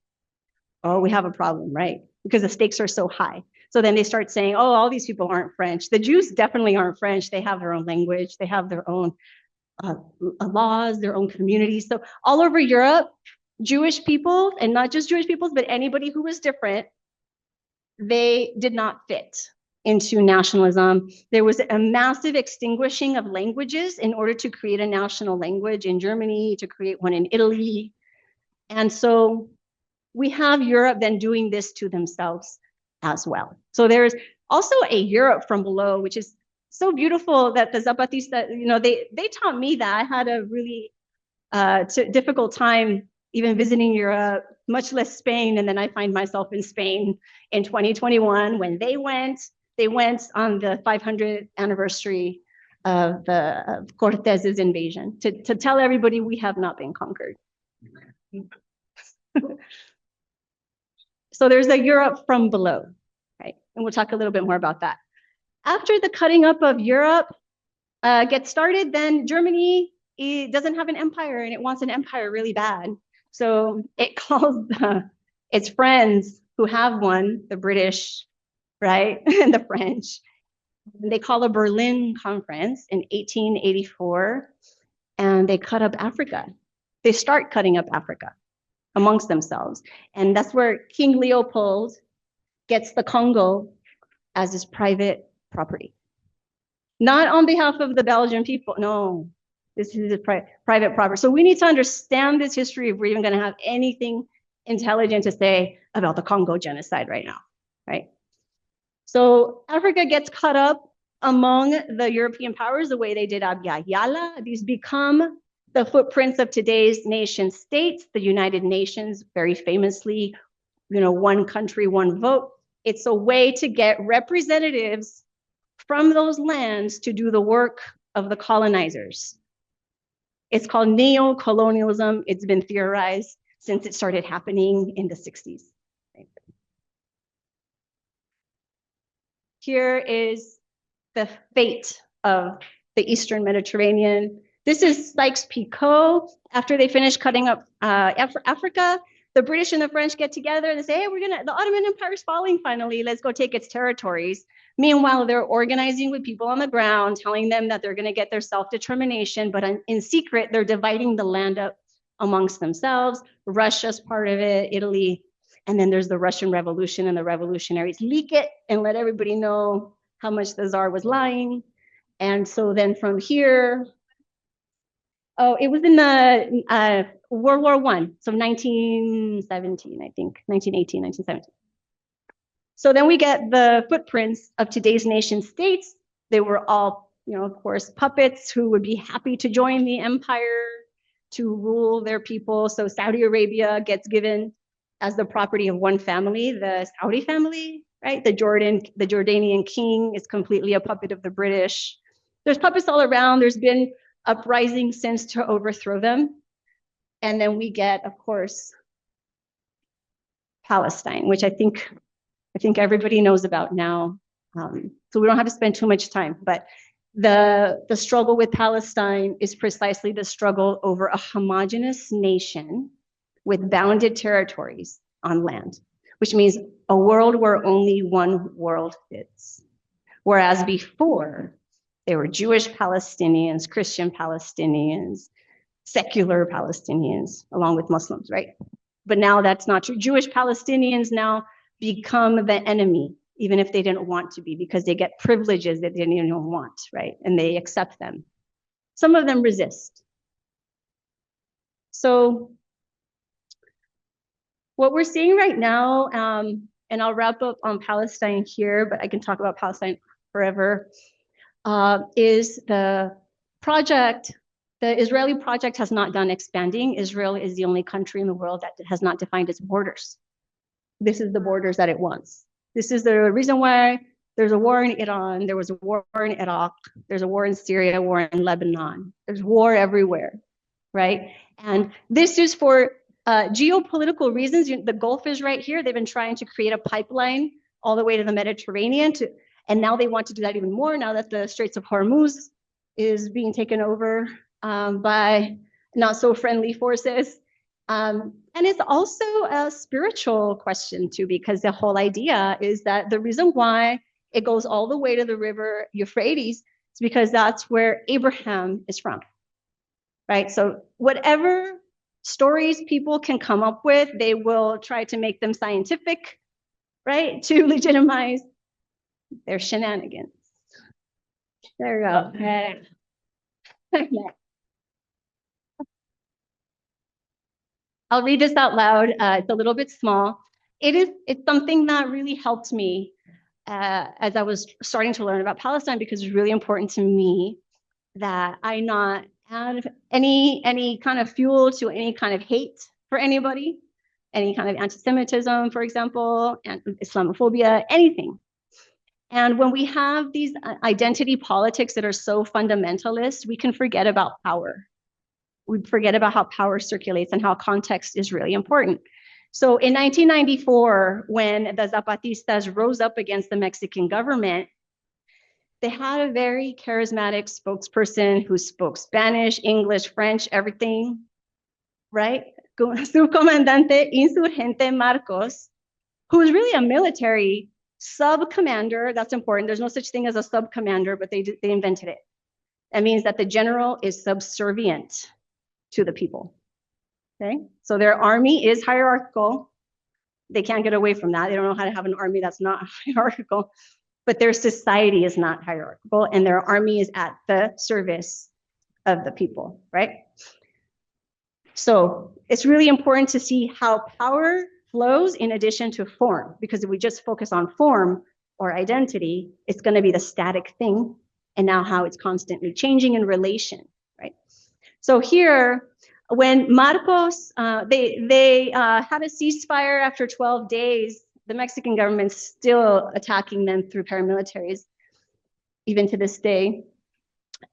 Oh, we have a problem, right? Because the stakes are so high. So then they start saying, oh, all these people aren't French. The Jews definitely aren't French. They have their own language. They have their own laws, their own communities. So all over Europe, Jewish people, and not just Jewish peoples, but anybody who was different, they did not fit into nationalism. There was a massive extinguishing of languages in order to create a national language in Germany, to create one in Italy. And so we have Europe then doing this to themselves as well. So there's also a Europe from below, which is so beautiful that the Zapatista, they taught me that. I had a really difficult time even visiting Europe, much less Spain. And then I find myself in Spain in 2021 when they went on the 500th anniversary of Cortez's invasion to tell everybody we have not been conquered. So there's a Europe from below, right? And we'll talk a little bit more about that. After the cutting up of Europe gets started, then Germany doesn't have an empire and it wants an empire really bad. So it calls its friends who have one, the British, right, and the French. And they call a Berlin Conference in 1884, and they cut up Africa. They start cutting up Africa amongst themselves. And that's where King Leopold gets the Congo as his private property. Not on behalf of the Belgian people, no. This is a private property. So we need to understand this history if we're even going to have anything intelligent to say about the Congo genocide right now, right? So Africa gets cut up among the European powers the way they did Abya Yala. These become the footprints of today's nation states, the United Nations, very famously, one country, one vote. It's a way to get representatives from those lands to do the work of the colonizers. It's called neo-colonialism. It's been theorized since it started happening in the 60s. Here is the fate of the Eastern Mediterranean. This is Sykes-Picot. After they finish cutting up Africa, the British and the French get together and they say, hey, the Ottoman Empire is falling finally. Let's go take its territories. Meanwhile, they're organizing with people on the ground, telling them that they're going to get their self-determination, but in secret, they're dividing the land up amongst themselves. Russia's part of it, Italy, and then there's the Russian Revolution, and the revolutionaries leak it and let everybody know how much the Tsar was lying. And so then from here, it was in the World War I, so 1917, I think, 1918, 1917. So then we get the footprints of today's nation states. They were all, of course, puppets who would be happy to join the empire to rule their people. So Saudi Arabia gets given as the property of one family, the Saudi family, right? The Jordanian king is completely a puppet of the British. There's puppets all around. There's been uprisings since to overthrow them. And then we get, of course, Palestine, which I think everybody knows about now. So we don't have to spend too much time, but the struggle with Palestine is precisely the struggle over a homogeneous nation with bounded territories on land, which means a world where only one world fits. Whereas before, there were Jewish Palestinians, Christian Palestinians, secular Palestinians, along with Muslims, right? But now that's not true. Jewish Palestinians now become the enemy, even if they didn't want to be, because they get privileges that they didn't even want, right? And they accept them. Some of them resist. So what we're seeing right now, and I'll wrap up on Palestine here, but I can talk about Palestine forever, is the project. The Israeli project has not done expanding. Israel is the only country in the world that has not defined its borders. This is the borders that it wants. This is the reason why there's a war in Iran, there was a war in Iraq, there's a war in Syria, a war in Lebanon. There's war everywhere, right? And this is for geopolitical reasons. The Gulf is right here. They've been trying to create a pipeline all the way to the Mediterranean, and now they want to do that even more now that the Straits of Hormuz is being taken over by not so friendly forces. And it's also a spiritual question too, because the whole idea is that the reason why it goes all the way to the river Euphrates is because that's where Abraham is from, right? So whatever stories people can come up with, they will try to make them scientific, right? To legitimize their shenanigans. There you go. I'll read this out loud. It's a little bit small. It's something that really helped me as I was starting to learn about Palestine, because it's really important to me that I not add any kind of fuel to any kind of hate for anybody, any kind of anti-Semitism, for example, and Islamophobia, anything. And when we have these identity politics that are so fundamentalist, we can forget about power. We forget about how power circulates and how context is really important. So in 1994, when the Zapatistas rose up against the Mexican government, they had a very charismatic spokesperson who spoke Spanish, English, French, everything, right? Subcomandante Insurgente Marcos, who was really a military sub-commander. That's important. There's no such thing as a sub-commander, but they invented it. That means that the general is subservient to the people. Okay, so their army is hierarchical. They can't get away from that. They don't know how to have an army that's not hierarchical, but their society is not hierarchical, and their army is at the service of the people, right? So it's really important to see how power flows in addition to form, because if we just focus on form or identity, it's going to be the static thing, and now how it's constantly changing in relation, right? So here, when Marcos, they had a ceasefire after 12 days, the Mexican government's still attacking them through paramilitaries, even to this day.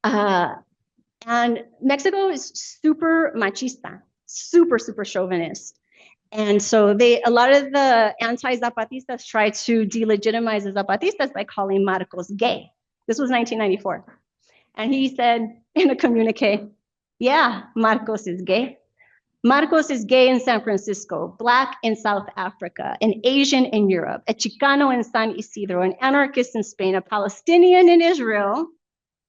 And Mexico is super machista, super chauvinist. And so a lot of the anti-Zapatistas try to delegitimize the Zapatistas by calling Marcos gay. This was 1994. And he said in a communique, yeah, Marcos is gay. Marcos is gay in San Francisco, Black in South Africa, an Asian in Europe, a Chicano in San Isidro, an anarchist in Spain, a Palestinian in Israel,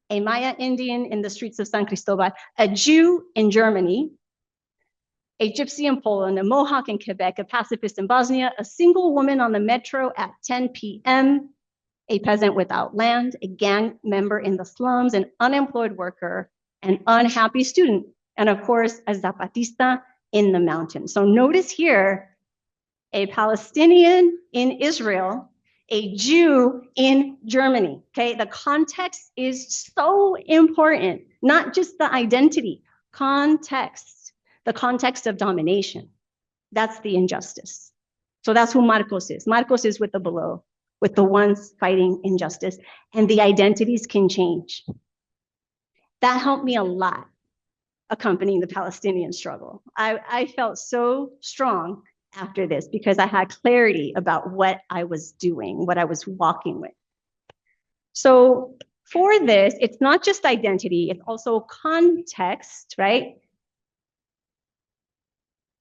a Maya Indian in the streets of San Cristobal, a Jew in Germany, a Gypsy in Poland, a Mohawk in Quebec, a pacifist in Bosnia, a single woman on the metro at 10 p.m., a peasant without land, a gang member in the slums, an unemployed worker, an unhappy student, and of course, a Zapatista in the mountains. So notice here, a Palestinian in Israel, a Jew in Germany, okay? The context is so important, not just the identity, context, the context of domination. That's the injustice. So that's who Marcos is. Marcos is with the below, with the ones fighting injustice, and the identities can change. That helped me a lot accompanying the Palestinian struggle. I felt so strong after this because I had clarity about what I was doing, what I was walking with. So for this, it's not just identity, it's also context, right?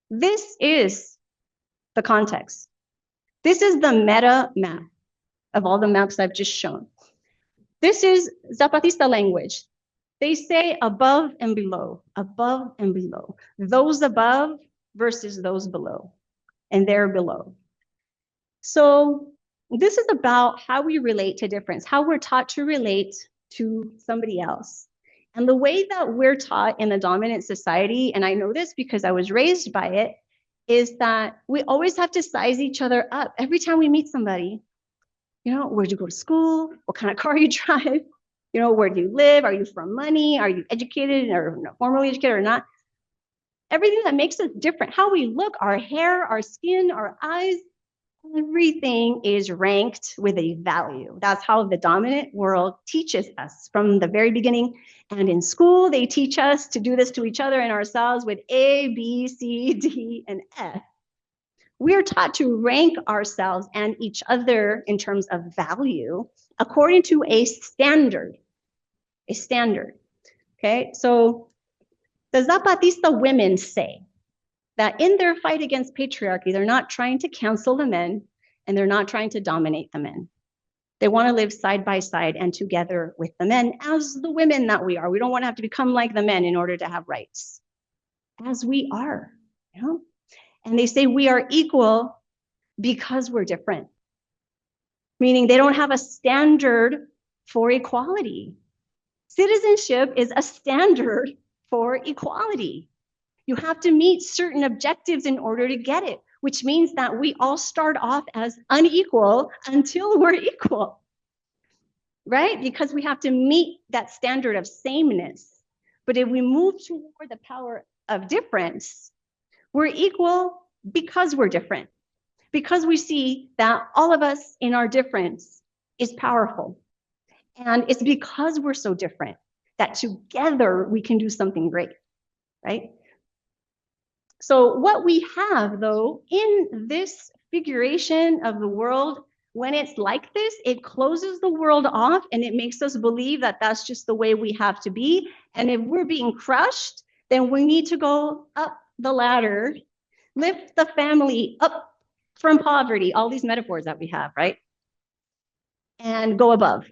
This is the context. This is the meta map of all the maps I've just shown. This is Zapatista language. They say above and below, those above versus those below, and they're below. So this is about how we relate to difference, how we're taught to relate to somebody else. And the way that we're taught in the dominant society, and I know this because I was raised by it, is that we always have to size each other up. Every time we meet somebody, you know, where'd you go to school? What kind of car you drive? You know, where do you live? Are you from money? Are you educated or formally educated or not? Everything that makes us different, how we look, our hair, our skin, our eyes, everything is ranked with a value. That's how the dominant world teaches us from the very beginning. And in school, they teach us to do this to each other and ourselves with A, B, C, D, and F. We're taught to rank ourselves and each other in terms of value according to a standard. Okay, so the Zapatista women say that in their fight against patriarchy, they're not trying to cancel the men and they're not trying to dominate the men. They want to live side by side and together with the men as the women that we are. We don't want to have to become like the men in order to have rights, as we are, you know? And they say we are equal because we're different, meaning they don't have a standard for equality. Citizenship is a standard for equality. You have to meet certain objectives in order to get it, which means that we all start off as unequal until we're equal, right? Because we have to meet that standard of sameness. But if we move toward the power of difference, we're equal because we're different, because we see that all of us in our difference is powerful. And it's because we're so different that together we can do something great, right? So what we have, though, in this figuration of the world, when it's like this, it closes the world off and it makes us believe that that's just the way we have to be. And if we're being crushed, then we need to go up the ladder, lift the family up from poverty, all these metaphors that we have, right? And go above.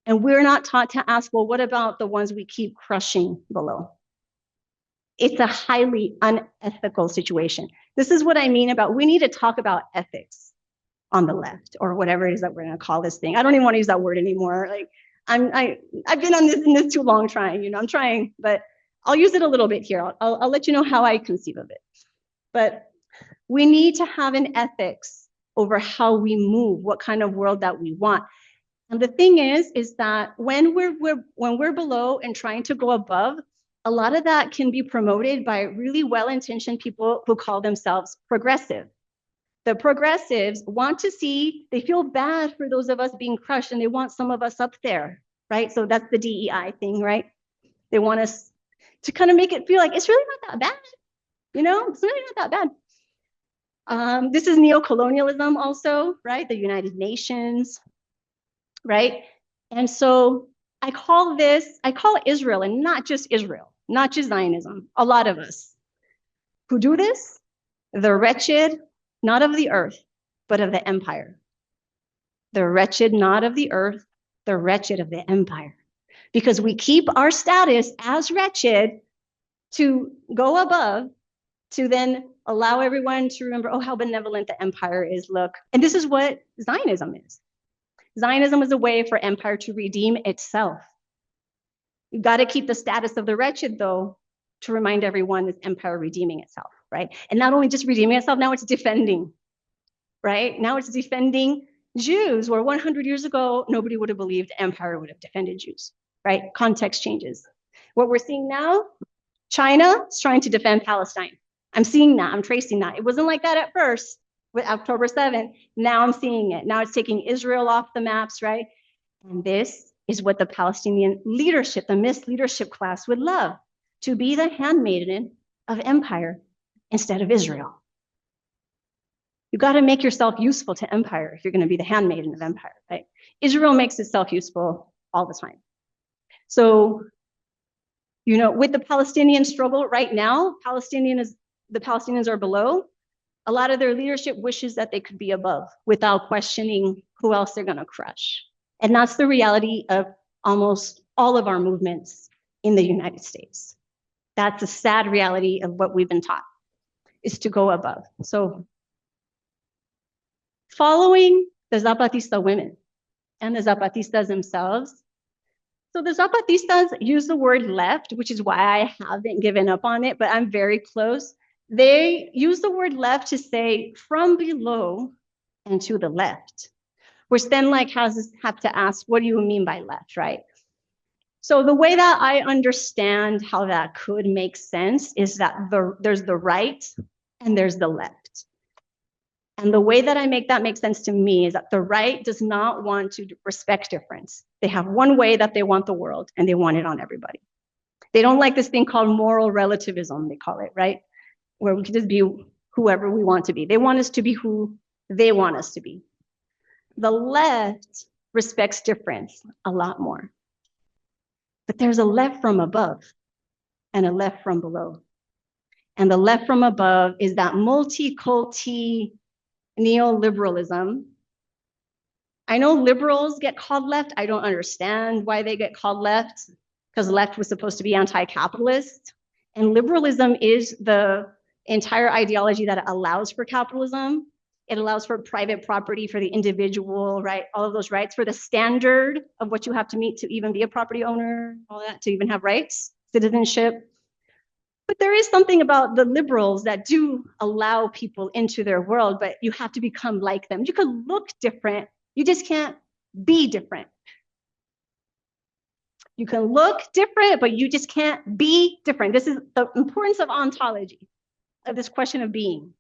And we're not taught to ask, well, what about the ones we keep crushing below? It's a highly unethical situation. This is what I mean about, we need to talk about ethics on the left, or whatever it is that we're going to call this thing. I don't even want to use that word anymore. Like I've been on this too long trying, I'm trying, but I'll use it a little bit here. I'll let you know how I conceive of it. But we need to have an ethics over how we move, what kind of world that we want. And the thing is that when we're below and trying to go above, a lot of that can be promoted by really well-intentioned people who call themselves progressive. The progressives want to see, they feel bad for those of us being crushed and they want some of us up there, right? So that's the DEI thing, right? They want us to kind of make it feel like it's really not that bad, it's really not that bad. This is neo-colonialism also, right? The United Nations, right? And so I call Israel, and not just Israel, not just Zionism, a lot of us who do this, the wretched, not of the earth, but of the empire. The wretched, not of the earth, the wretched of the empire. Because we keep our status as wretched to go above, to then allow everyone to remember, oh, how benevolent the empire is, look. And this is what Zionism is. Zionism is a way for empire to redeem itself. You've got to keep the status of the wretched, though, to remind everyone this empire redeeming itself, right? And not only just redeeming itself, now it's defending, right? Now it's defending Jews, where 100 years ago, nobody would have believed empire would have defended Jews, right? Context changes. What we're seeing now, China is trying to defend Palestine. I'm seeing that, I'm tracing that. It wasn't like that at first with October 7th. Now I'm seeing it. Now it's taking Israel off the maps, right? And this is what the Palestinian leadership, the Miss leadership class would love, to be the handmaiden of empire instead of Israel. You got to make yourself useful to empire if you're going to be the handmaiden of empire, right? Israel makes itself useful all the time. So, with the Palestinian struggle right now, the Palestinians are below. A lot of their leadership wishes that they could be above without questioning who else they're going to crush. And that's the reality of almost all of our movements in the United States. That's a sad reality of what we've been taught, is to go above. So following the Zapatista women and the Zapatistas themselves, so the Zapatistas use the word left, which is why I haven't given up on it, but I'm very close. They use the word left to say from below and to the left, which then have to ask, what do you mean by left, right? So the way that I understand how that could make sense is that there's the right and there's the left. And the way that I make that make sense to me is that the right does not want to respect difference. They have one way that they want the world, and they want it on everybody. They don't like this thing called moral relativism, they call it, right? Where we can just be whoever we want to be. They want us to be who they want us to be. The left respects difference a lot more. But there's a left from above and a left from below. And the left from above is that multi-culti neoliberalism. I know liberals get called left. I don't understand why they get called left, because left was supposed to be anti-capitalist. And liberalism is the entire ideology that allows for capitalism. It allows for private property for the individual, right? All of those rights, for the standard of what you have to meet to even be a property owner, all that, to even have rights, citizenship. But there is something about the liberals that do allow people into their world, but you have to become like them. You can look different, you just can't be different. You can look different, but you just can't be different. This is the importance of ontology, of this question of being.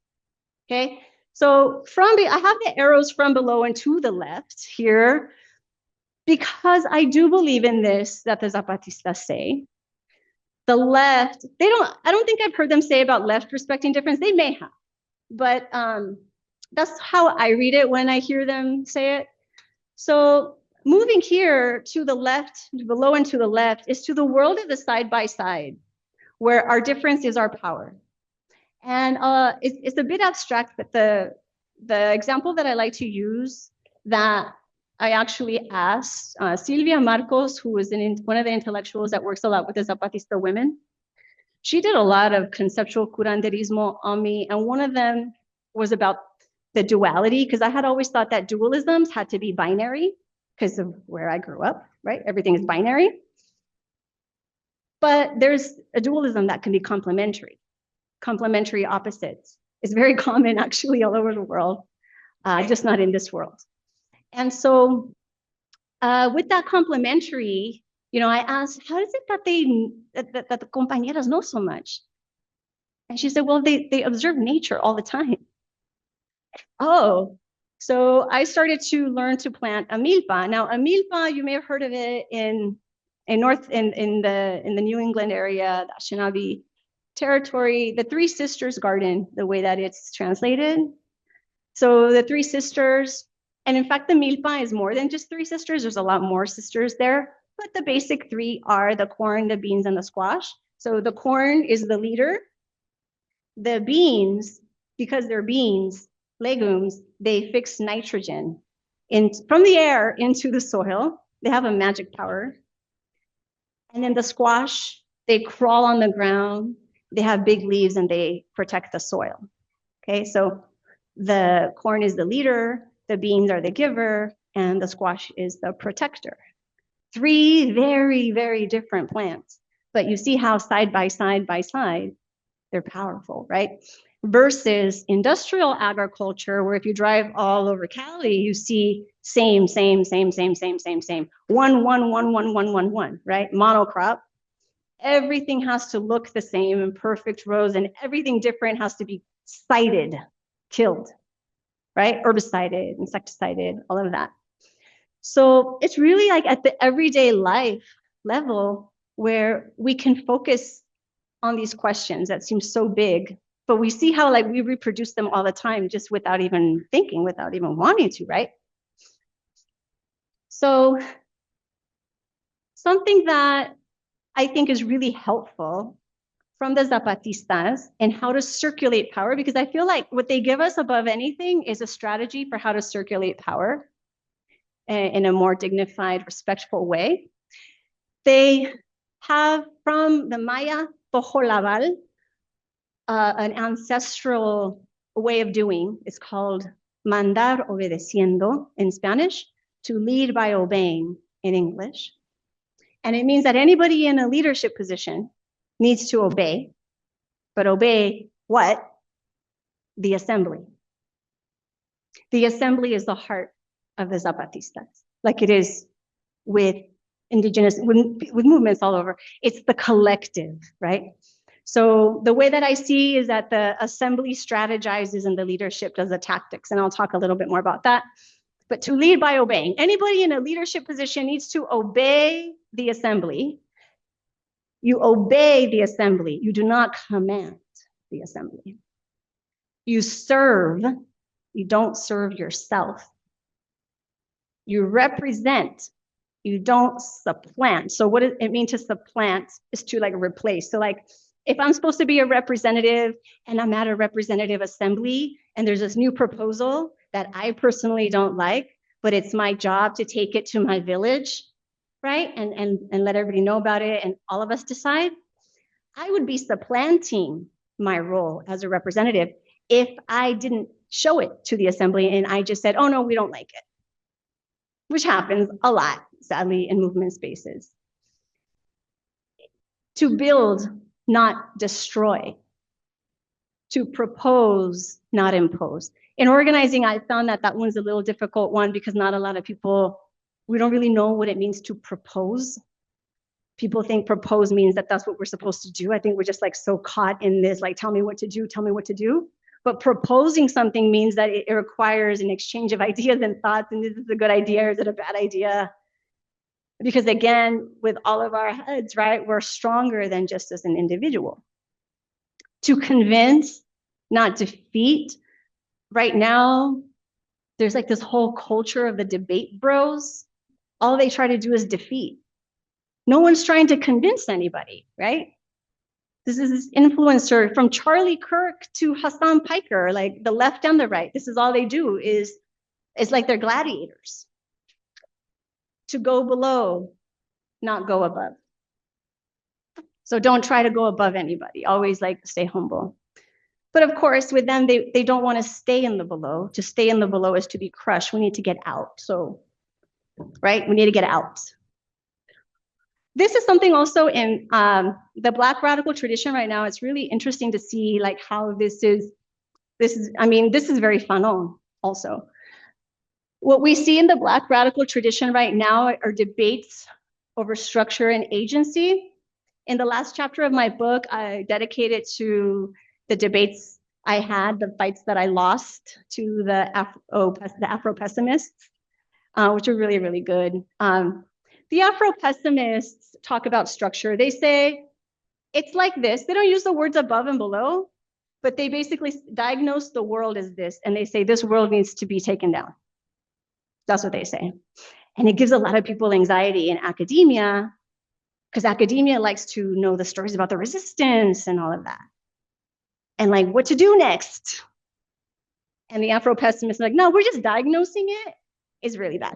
Okay, so I have the arrows from below and to the left here, because I do believe in this that the Zapatistas say. The left, I don't think I've heard them say about left respecting difference. They may have, but that's how I read it when I hear them say it. So moving here to the left, below and to the left, is to the world of the side by side, where our difference is our power. And it's a bit abstract, but the example that I like to use, that I actually asked Silvia Marcos, who is one of the intellectuals that works a lot with the Zapatista women. She did a lot of conceptual curanderismo on me, and one of them was about the duality, because I had always thought that dualisms had to be binary because of where I grew up, right? Everything is binary. But there's a dualism that can be complementary opposites. It's very common actually all over the world, just not in this world. And so with that complementary, I asked, how is it that the compañeras know so much? And she said, well, they observe nature all the time. Oh, so I started to learn to plant a milpa. Now, a milpa, you may have heard of it in the New England area, the Anishinaabe territory, the Three Sisters Garden, the way that it's translated. So the Three Sisters, and in fact, the milpa is more than just three sisters. There's a lot more sisters there, but the basic three are the corn, the beans, and the squash. So the corn is the leader. The beans, because they're beans, legumes, they fix nitrogen from the air into the soil. They have a magic power. And then the squash, they crawl on the ground. They have big leaves and they protect the soil. Okay, so the corn is the leader, the beans are the giver, and the squash is the protector. Three very, very different plants, but you see how side by side, they're powerful, right? Versus industrial agriculture, where if you drive all over Cali, you see same. One, right? Monocrop. Everything has to look the same in perfect rows, and everything different has to be cited, killed, right? Herbicided, insecticided, all of that. So it's really like at the everyday life level where we can focus on these questions that seem so big, but we see how like we reproduce them all the time just without even thinking, without even wanting to, right? So something that I think is really helpful from the Zapatistas and how to circulate power, because I feel like what they give us above anything is a strategy for how to circulate power in a more dignified, respectful way. They have from the Maya Tojolabal, an ancestral way of doing. It's called mandar obedeciendo in Spanish, to lead by obeying in English. And it means that anybody in a leadership position needs to obey, but obey what? The assembly. The assembly is the heart of the Zapatistas, like it is with indigenous, with movements all over. It's the collective, right? So the way that I see is that the assembly strategizes and the leadership does the tactics, and I'll talk a little bit more about that. But to lead by obeying, anybody in a leadership position needs to obey the assembly. You obey the assembly. You do not command the assembly. You serve. You don't serve yourself. You represent. You don't supplant. So what does it mean to supplant? Is to like replace. So like if I'm supposed to be a representative and I'm at a representative assembly and there's this new proposal that I personally don't like, but it's my job to take it to my village, right? And let everybody know about it and all of us decide, I would be supplanting my role as a representative if I didn't show it to the assembly and I just said, oh no, we don't like it, which happens a lot, sadly, in movement spaces. To build not destroy. To propose, not impose. In organizing, I found that one's a little difficult one because not a lot of people, we don't really know what it means to propose. People think propose means that that's what we're supposed to do. I think we're just like so caught in this, like, tell me what to do, tell me what to do. But proposing something means that it requires an exchange of ideas and thoughts, and is this a good idea or is it a bad idea? Because again, with all of our heads, right, we're stronger than just as an individual. To convince, not defeat. Right now, there's like this whole culture of the debate bros. All they try to do is defeat. No one's trying to convince anybody, right? This is this influencer from Charlie Kirk to Hassan Piker, like the left and the right. This is all they do is it's like they're gladiators. To go below, not go above. So don't try to go above anybody. Always like stay humble. But of course, with them, they don't want to stay in the below. To stay in the below is to be crushed. We need to get out. So, right, we need to get out. This is something also in the Black radical tradition right now. It's really interesting to see like how this is very Fanon also. What we see in the Black radical tradition right now are debates over structure and agency. In the last chapter of my book, I dedicated to the debates I had, the fights that I lost to the Afro-pessimists, which are really, really good. The Afro-pessimists talk about structure. They say it's like this. They don't use the words above and below, but they basically diagnose the world as this, and they say this world needs to be taken down. That's what they say. And it gives a lot of people anxiety in academia, because academia likes to know the stories about the resistance and all of that. And like what to do next. And the Afro-pessimists are like, no, we're just diagnosing it. It's really bad.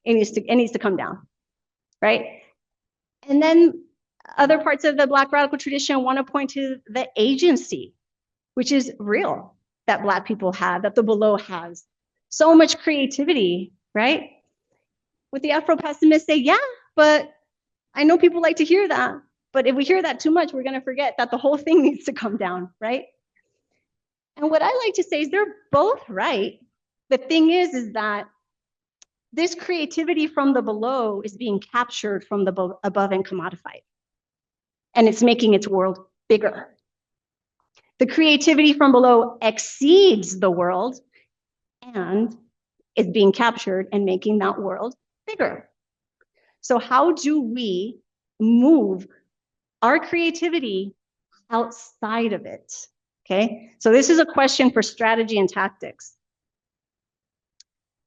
It needs to come down, right? And then other parts of the Black radical tradition want to point to the agency, which is real, that Black people have, that the below has. So much creativity, right? With the Afro-pessimists say, yeah, but I know people like to hear that, but if we hear that too much, we're going to forget that the whole thing needs to come down, right? And what I like to say is they're both right. The thing is that this creativity from the below is being captured from the above and commodified. And it's making its world bigger. The creativity from below exceeds the world and is being captured and making that world bigger. So how do we move our creativity outside of it? Okay, so this is a question for strategy and tactics.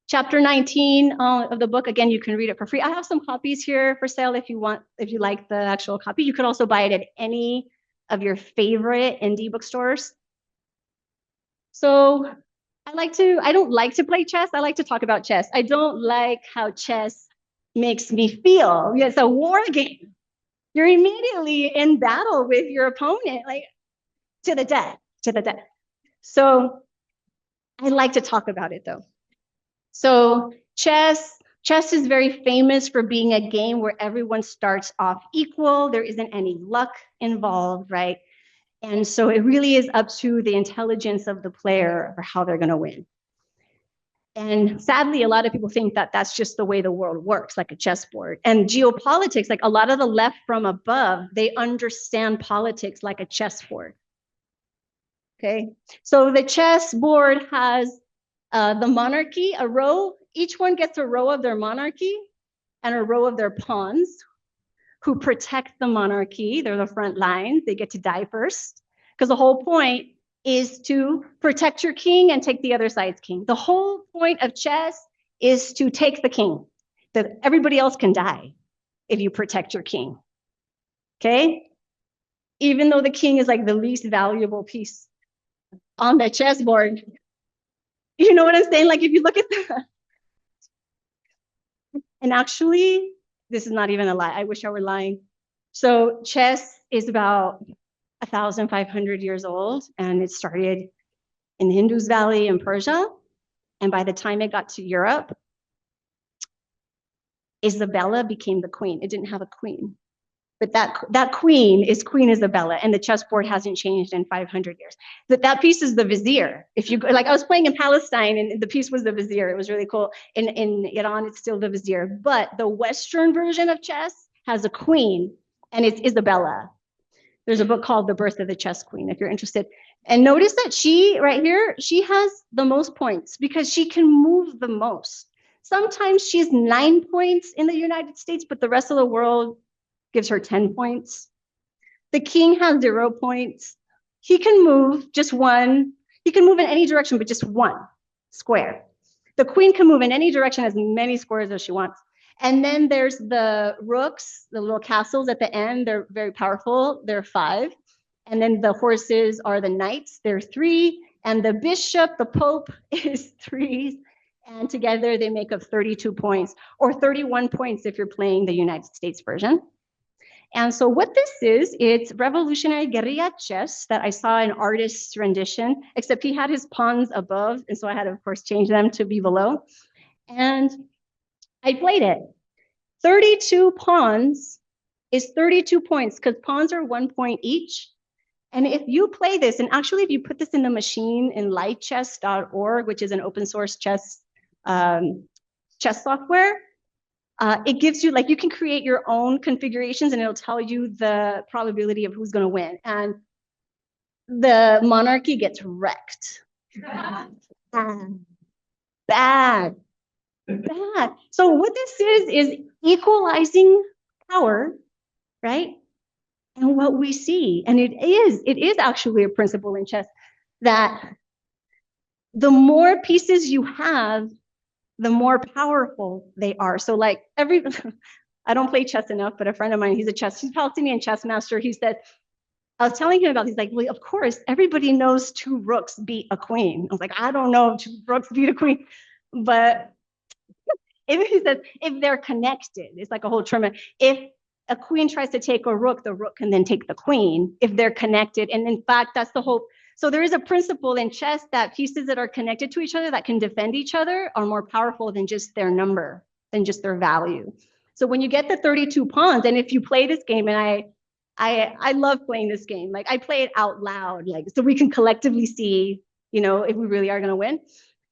Chapter 19 of the book, again, you can read it for free. I have some copies here for sale if you like the actual copy. You could also buy it at any of your favorite indie bookstores. So I don't like to play chess. I like to talk about chess. I don't like how chess makes me feel. It's a war game. You're immediately in battle with your opponent, like to the death. So I like to talk about it though. So chess is very famous for being a game where everyone starts off equal. There isn't any luck involved, right? And so it really is up to the intelligence of the player for how they're going to win. And sadly, a lot of people think that that's just the way the world works, like a chessboard. And geopolitics, like a lot of the left from above, they understand politics like a chessboard. Okay, so the chessboard has the monarchy, a row. Each one gets a row of their monarchy and a row of their pawns who protect the monarchy. They're the front lines. They get to die first because the whole point is to protect your king and take the other side's king. The whole point of chess is to take the king, that everybody else can die if you protect your king. Okay? Even though the king is like the least valuable piece on the chessboard. You know what I'm saying? Like if you look at the, and actually, this is not even a lie. I wish I were lying. So chess is about 1,500 years old, and it started in the Indus Valley in Persia. And by the time it got to Europe, Isabella became the queen. It didn't have a queen. But that queen is Queen Isabella, and the chessboard hasn't changed in 500 years. That piece is the vizier. If you like, I was playing in Palestine, and the piece was the vizier. It was really cool. In Iran, it's still the vizier. But the Western version of chess has a queen, and it's Isabella. There's a book called The Birth of the Chess Queen, if you're interested. And notice that she, right here, she has the most points because she can move the most. Sometimes she's 9 points in the United States, but the rest of the world gives her 10 points. The king has 0 points. He can move just one. He can move in any direction, but just one square. The queen can move in any direction, as many squares as she wants. And then there's the rooks, the little castles at the end. They're very powerful. They're 5. And then the horses are the knights. They're 3. And the bishop, the pope, is 3. And together they make up 32 points, or 31 points if you're playing the United States version. And so what this is, it's revolutionary guerrilla chess that I saw an artist's rendition, except he had his pawns above. And so I had to, of course, change them to be below. And I played it. 32 pawns is 32 points because pawns are 1 point each. And if you play this, and actually if you put this in the machine in lightchess.org, which is an open source chess software, it gives you, like, you can create your own configurations and it'll tell you the probability of who's going to win. And the monarchy gets wrecked. Bad. So what this is equalizing power, right? And what we see, and it is actually a principle in chess, that the more pieces you have, the more powerful they are. So like I don't play chess enough, but a friend of mine, he's a Palestinian chess master. He said, I was telling him about, he's like, well, of course, everybody knows 2 rooks beat a queen. I was like, I don't know if 2 rooks beat a queen, but if they're connected, it's like a whole tournament. If a queen tries to take a rook, the rook can then take the queen if they're connected. And in fact, that's the whole. So there is a principle in chess that pieces that are connected to each other that can defend each other are more powerful than just their number, than just their value. So when you get the 32 pawns, and if you play this game, and I love playing this game, like I play it out loud, like so we can collectively see, if we really are going to win.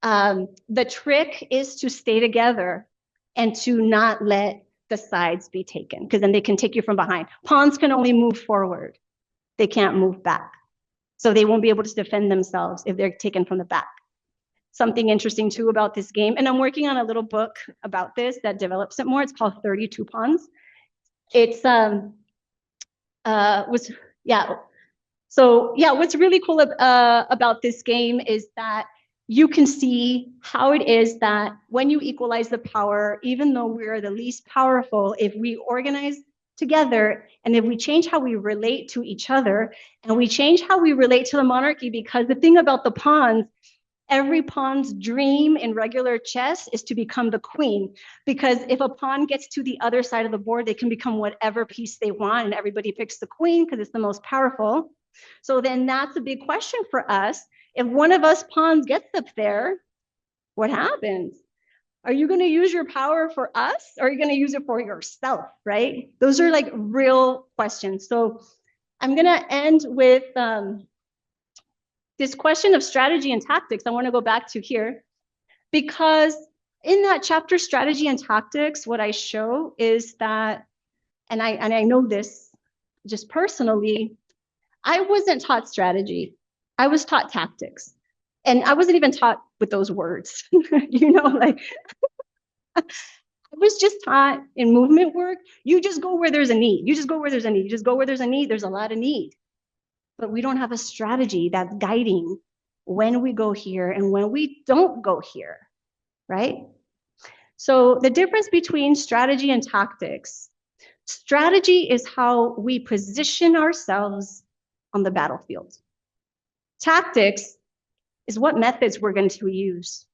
The trick is to stay together and to not let the sides be taken, because then they can take you from behind. Pawns can only move forward. They can't move back. So they won't be able to defend themselves if they're taken from the back. Something interesting too about this game, and I'm working on a little book about this that develops it more. It's called 32 Pawns. It's what's really cool about this game is that you can see how it is that when you equalize the power, even though we're the least powerful, if we organize together and if we change how we relate to each other and we change how we relate to the monarchy, because the thing about the pawns, every pawn's dream in regular chess is to become the queen, because if a pawn gets to the other side of the board, they can become whatever piece they want, and everybody picks the queen because it's the most powerful. So then that's a big question for us. If one of us pawns gets up there, what happens? Are you going to use your power for us, or are you going to use it for yourself, right? Those are like real questions. So I'm going to end with this question of strategy and tactics. I want to go back to here, because in that chapter, strategy and tactics, what I show is that, and I know this just personally, I wasn't taught strategy. I was taught tactics, and I wasn't even taught with those words, like I was just taught in movement work. You just go where there's a need. You just go where there's a need. You just go where there's a need. There's a lot of need, but we don't have a strategy that's guiding when we go here and when we don't go here, right? So the difference between strategy and tactics, strategy is how we position ourselves on the battlefield. Tactics is what methods we're going to use.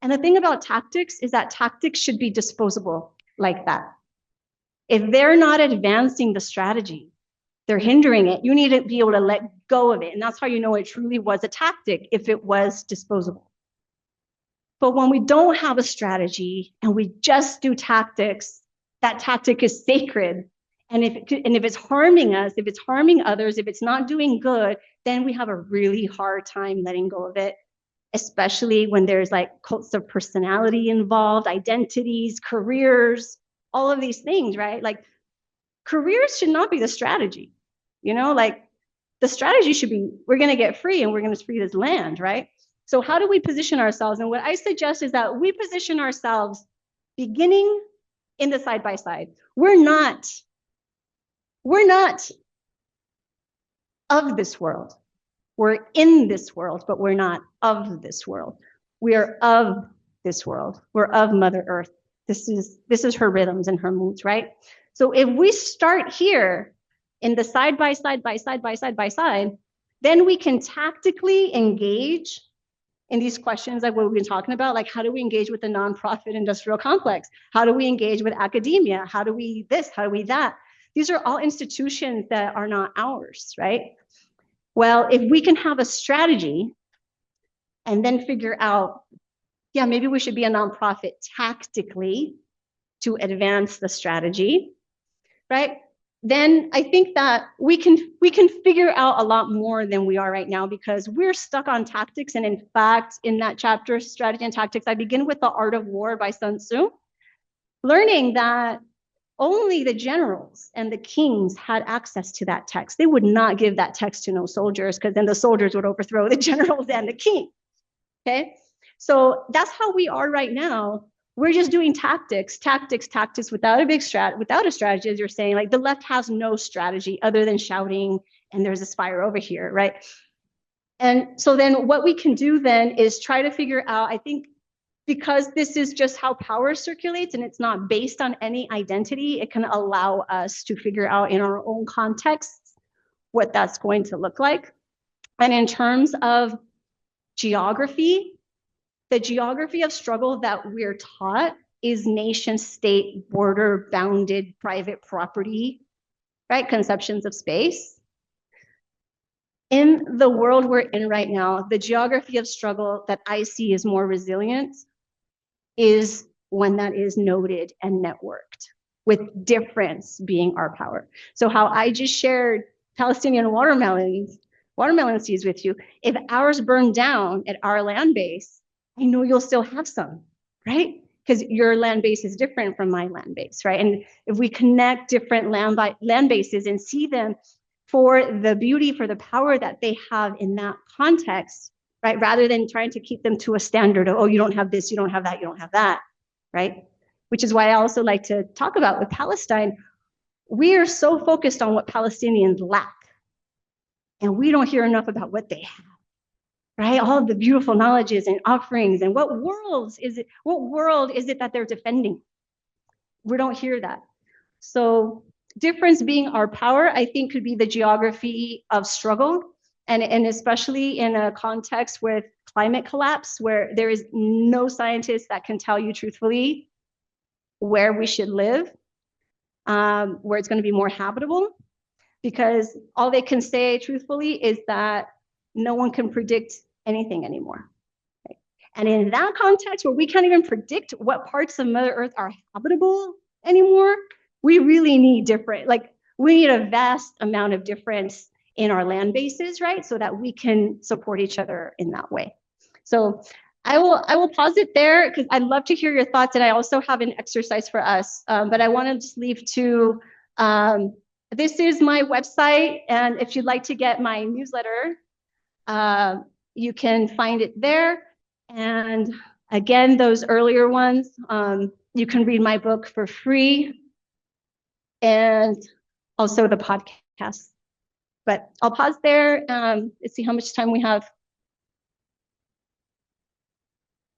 And the thing about tactics is that tactics should be disposable like that. If they're not advancing the strategy, they're hindering it, you need to be able to let go of it. And that's how you know it truly was a tactic, if it was disposable. But when we don't have a strategy and we just do tactics, that tactic is sacred And if it's harming us, if it's harming others, if it's not doing good, then we have a really hard time letting go of it, especially when there's like cults of personality involved, identities, careers, all of these things, right? Like careers should not be the strategy, like the strategy should be, we're going to get free and we're going to free this land, right? So how do we position ourselves? And what I suggest is that we position ourselves beginning in the side by side. We're not of this world. We're in this world, but we're not of this world. We are of this world. We're of Mother Earth. This is her rhythms and her moods, right? So if we start here in the side by side, then we can tactically engage in these questions like what we've been talking about, like how do we engage with the nonprofit industrial complex? How do we engage with academia? How do we this? How do we that? These are all institutions that are not ours, right? Well, if we can have a strategy and then figure out, yeah, maybe we should be a nonprofit tactically to advance the strategy, right? Then I think that we can figure out a lot more than we are right now because we're stuck on tactics. And in fact, in that chapter, Strategy and Tactics, I begin with The Art of War by Sun Tzu, learning that only the generals and the kings had access to that text. They would not give that text to no soldiers because then the soldiers would overthrow the generals and the king, okay? So that's how we are right now. We're just doing tactics without a strategy, as you're saying. Like the left has no strategy other than shouting, and there's a fire over here, right? And so then what we can do then is try to figure out, I think, because this is just how power circulates and it's not based on any identity, it can allow us to figure out in our own contexts what that's going to look like. And in terms of geography, the geography of struggle that we're taught is nation state, border bounded private property, right? Conceptions of space. In the world we're in right now, the geography of struggle that I see is more resilient is one that is noted and networked, with difference being our power. So how I just shared Palestinian watermelon seeds with you, if ours burn down at our land base, I know you'll still have some, right? Because your land base is different from my land base, right? And if we connect different land bases and see them for the beauty, for the power that they have in that context, right? Rather than trying to keep them to a standard of, oh, you don't have this, you don't have that, you don't have that, right? Which is why I also like to talk about with Palestine. We are so focused on what Palestinians lack, and we don't hear enough about what they have, right? All of the beautiful knowledges and offerings, and what world is it that they're defending? We don't hear that. So difference being our power, I think could be the geography of struggle. And especially in a context with climate collapse, where there is no scientist that can tell you truthfully where we should live, where it's going to be more habitable, because all they can say truthfully is that no one can predict anything anymore. Right? And in that context, where we can't even predict what parts of Mother Earth are habitable anymore, we really need we need a vast amount of difference in our land bases, right? So that we can support each other in that way. So I will pause it there because I'd love to hear your thoughts. And I also have an exercise for us, but I want to just leave to, this is my website. And if you'd like to get my newsletter, you can find it there. And again, those earlier ones, you can read my book for free and also the podcast. But I'll pause there. Let's see how much time we have.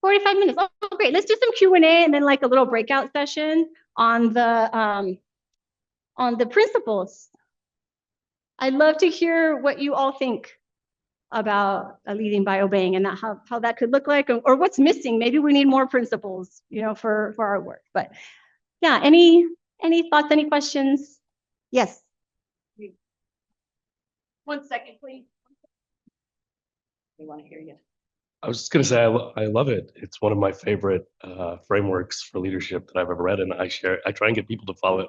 45 minutes. Oh, great. Let's do some Q&A and then like a little breakout session on the principles. I'd love to hear what you all think about leading by obeying and how that could look like, or what's missing. Maybe we need more principles, for our work. But yeah, any thoughts, any questions? Yes. 1 second, please. We want to hear you. I was just going to say, I love it. It's one of my favorite frameworks for leadership that I've ever read, and I try and get people to follow it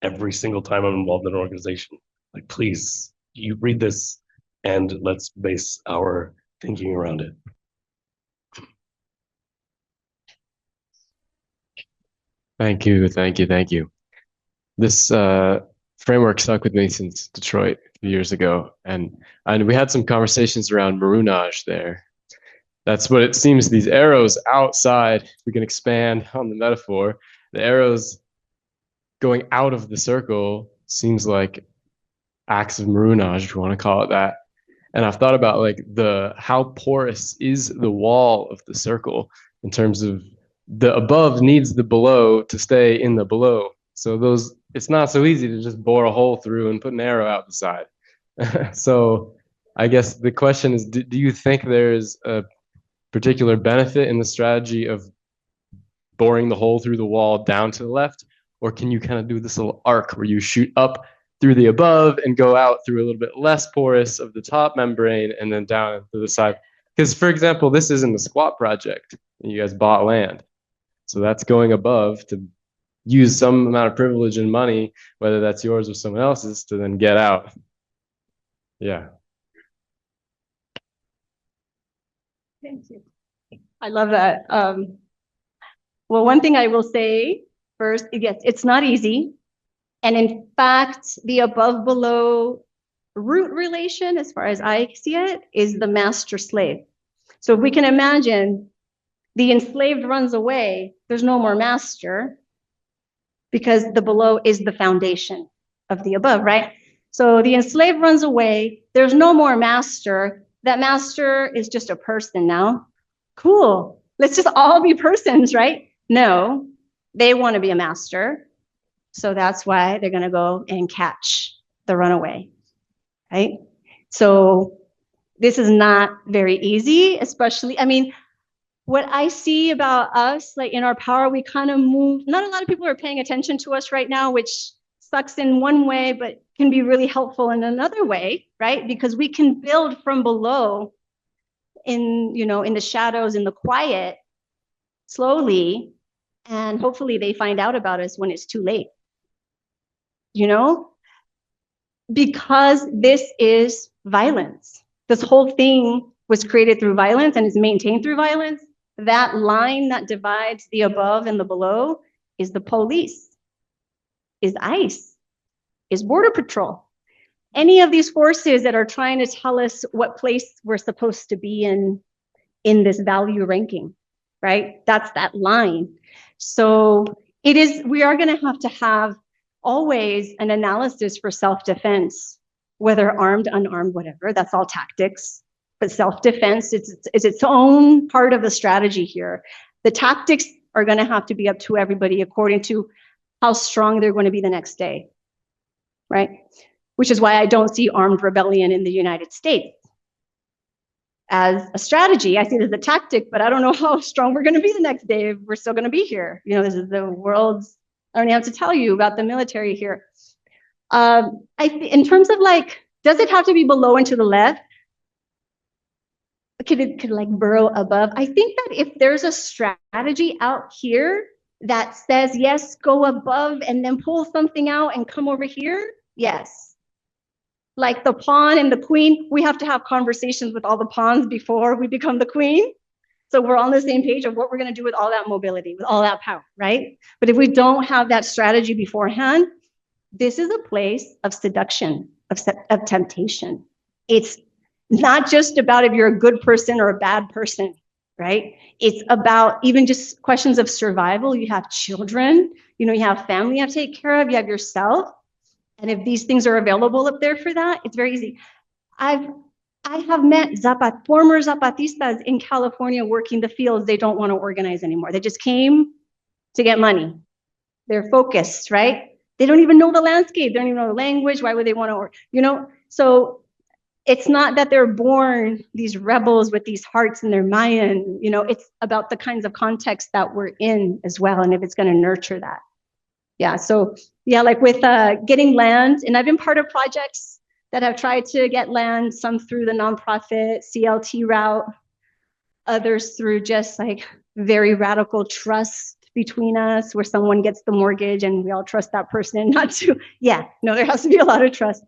every single time I'm involved in an organization. Like, please, you read this and let's base our thinking around it. Thank you, thank you, thank you. This framework stuck with me since Detroit a few years ago, and we had some conversations around maroonage there. That's what it seems, these arrows outside, if we can expand on the metaphor, the arrows going out of the circle seems like acts of maroonage, if you want to call it that. And I've thought about like how porous is the wall of the circle in terms of the above needs the below to stay in the below. So it's not so easy to just bore a hole through and put an arrow out the side. So I guess the question is, do you think there's a particular benefit in the strategy of boring the hole through the wall down to the left? Or can you kind of do this little arc where you shoot up through the above and go out through a little bit less porous of the top membrane and then down to the side? Because, for example, this isn't the squat project. You guys bought land. So that's going above to use some amount of privilege and money, whether that's yours or someone else's, to then get out. Yeah. Thank you. I love that. Well, one thing I will say first, yes, it's not easy. And in fact, the above-below root relation, as far as I see it, is the master-slave. So if we can imagine the enslaved runs away, there's no more master because the below is the foundation of the above, right? So the enslaved runs away, there's no more master. That master is just a person now. Cool. Let's just all be persons, right? No, they want to be a master. So that's why they're going to go and catch the runaway, right? So this is not very easy, especially, I mean, what I see about us, like in our power, we kind of move, not a lot of people are paying attention to us right now, which sucks in one way, but can be really helpful in another way, right? Because we can build from below in the shadows, in the quiet, slowly, and hopefully they find out about us when it's too late. Because this is violence. This whole thing was created through violence and is maintained through violence. That line that divides the above and the below is the police, is ICE, is Border Patrol. Any of these forces that are trying to tell us what place we're supposed to be in this value ranking, right? That's that line. So we are going to have always an analysis for self-defense, whether armed, unarmed, whatever. That's all tactics. But self-defense is its own part of the strategy here. The tactics are going to have to be up to everybody according to how strong they're going to be the next day, right? Which is why I don't see armed rebellion in the United States as a strategy. I see it as a tactic, but I don't know how strong we're going to be the next day if we're still going to be here. This is the world's, I don't have to tell you about the military here. In terms of does it have to be below and to the left? Could it burrow above? I think that if there's a strategy out here that says, yes, go above and then pull something out and come over here, yes. Like the pawn and the queen, we have to have conversations with all the pawns before we become the queen. So we're on the same page of what we're going to do with all that mobility, with all that power, right? But if we don't have that strategy beforehand, this is a place of seduction, of temptation. It's not just about if you're a good person or a bad person, right? It's about even just questions of survival. You have children, you have family you have to take care of, you have yourself. And if these things are available up there for that, it's very easy. I have met former Zapatistas in California working the fields. They don't want to organize anymore. They just came to get money. They're focused, right? They don't even know the landscape. They don't even know the language. Why would they want to, So it's not that they're born these rebels with these hearts in their Mayan, it's about the kinds of context that we're in as well. And if it's going to nurture that. Yeah, so like with getting land, and I've been part of projects that have tried to get land, some through the nonprofit CLT route, others through just very radical trust between us where someone gets the mortgage and we all trust that person not to. Yeah, no, there has to be a lot of trust.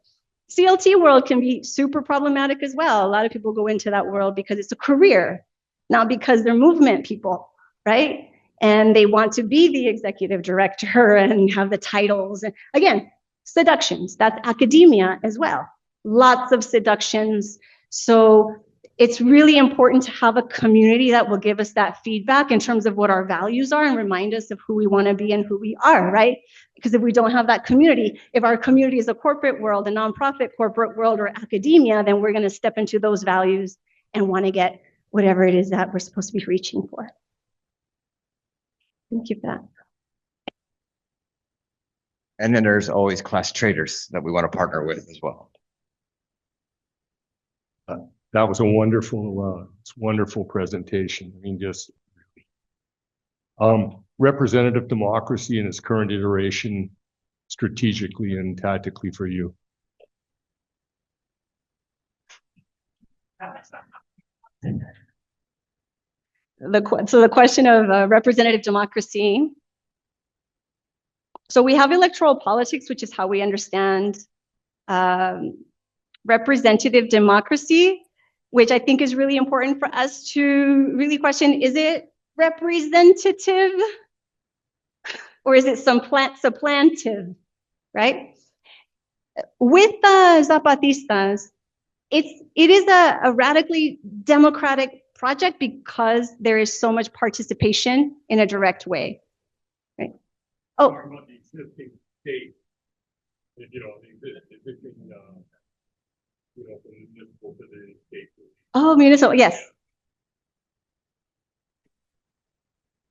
CLT world can be super problematic as well. A lot of people go into that world because it's a career, not because they're movement people, right? And they want to be the executive director and have the titles. And again, seductions, that's academia as well. Lots of seductions. So it's really important to have a community that will give us that feedback in terms of what our values are and remind us of who we want to be and who we are, right? Because if we don't have that community, if our community is a corporate world, a nonprofit corporate world, or academia, then we're going to step into those values and want to get whatever it is that we're supposed to be reaching for. Thank you for that. And then there's always class traders that we want to partner with as well. That was a wonderful presentation. I mean, just representative democracy in its current iteration, strategically and tactically for you. So the question of representative democracy. So we have electoral politics, which is how we understand representative democracy, which I think is really important for us to really question, is it representative or is it supplantive, right? With the Zapatistas, it is a radically democratic project because there is so much participation in a direct way, right? Oh. About the existing state, you know, the existing, you know, from the municipal to the state. Oh, municipal, yes.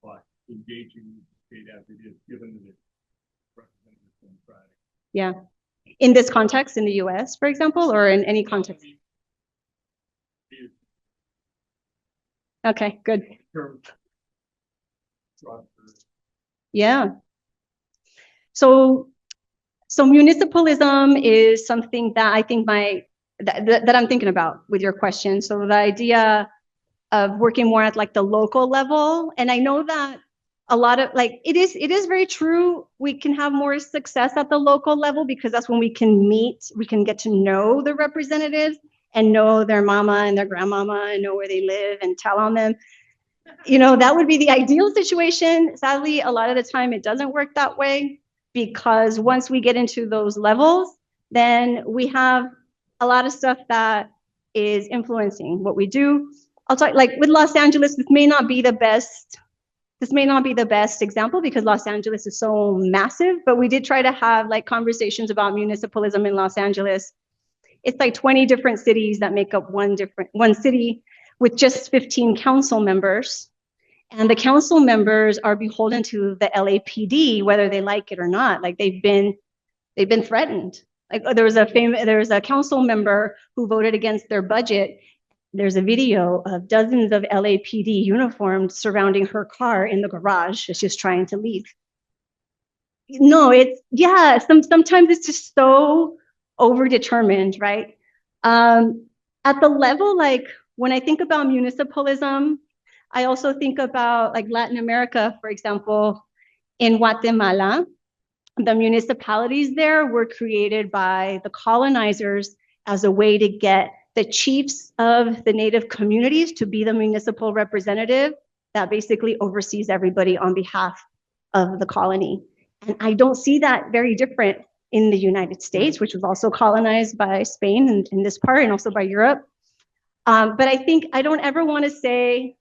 But engaging the state as it is, given that it's representative democratic. Yeah. In this context, in the US, for example, or in any context? Okay, good. Yeah. So municipalism is something that I think that I'm thinking about with your question. So the idea of working more at like the local level, and I know that a lot of like it is very true. We can have more success at the local level because that's when we can get to know the representatives and know their mama and their grandmama and know where they live and tell on them. You know, that would be the ideal situation. Sadly, a lot of the time it doesn't work that way because once we get into those levels, then we have a lot of stuff that is influencing what we do. I'll talk like with Los Angeles, this may not be the best example because Los Angeles is so massive, but we did try to have like conversations about municipalism in Los Angeles. It's like 20 different cities that make up one city with just 15 council members. And the council members are beholden to the LAPD, whether they like it or not. Like they've been threatened. Like there was a council member who voted against their budget. There's a video of dozens of LAPD uniformed surrounding her car in the garage as she's trying to leave. No, sometimes it's just so overdetermined, right? At the level, like when I think about municipalism, I also think about like Latin America, for example, in Guatemala, the municipalities there were created by the colonizers as a way to get the chiefs of the native communities to be the municipal representative that basically oversees everybody on behalf of the colony. And I don't see that very different in the United States, which was also colonized by Spain and in this part and also by Europe. But I think I don't ever want to say,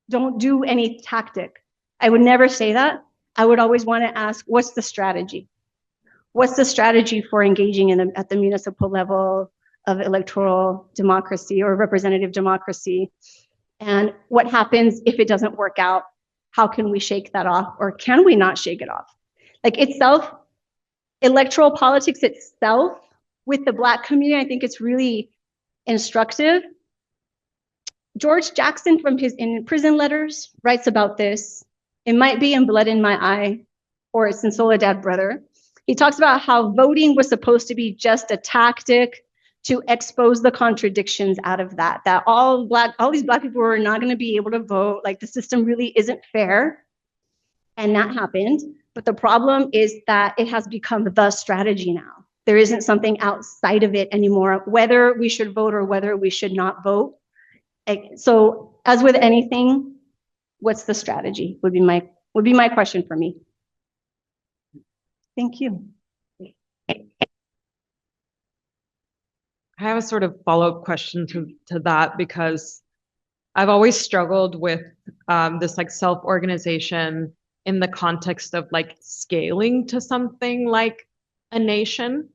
don't do any tactic. I would never say that. I would always want to ask, what's the strategy? What's the strategy for engaging at the municipal level of electoral democracy or representative democracy? And what happens if it doesn't work out? How can we shake that off, or can we not shake it off? Like itself, electoral politics itself with the Black community, I think it's really instructive. George Jackson from his In Prison Letters writes about this. It might be in Blood in My Eye, or it's in Soledad Brother. He talks about how voting was supposed to be just a tactic to expose the contradictions out of that all these Black people were not going to be able to vote. Like the system really isn't fair. And that happened. But the problem is that it has become the strategy now. There isn't something outside of it anymore, whether we should vote or whether we should not vote. So as with anything, what's the strategy would be my question for me. Thank you. I have a sort of follow-up question to that, because I've always struggled with this like self-organization in the context of like scaling to something like a nation.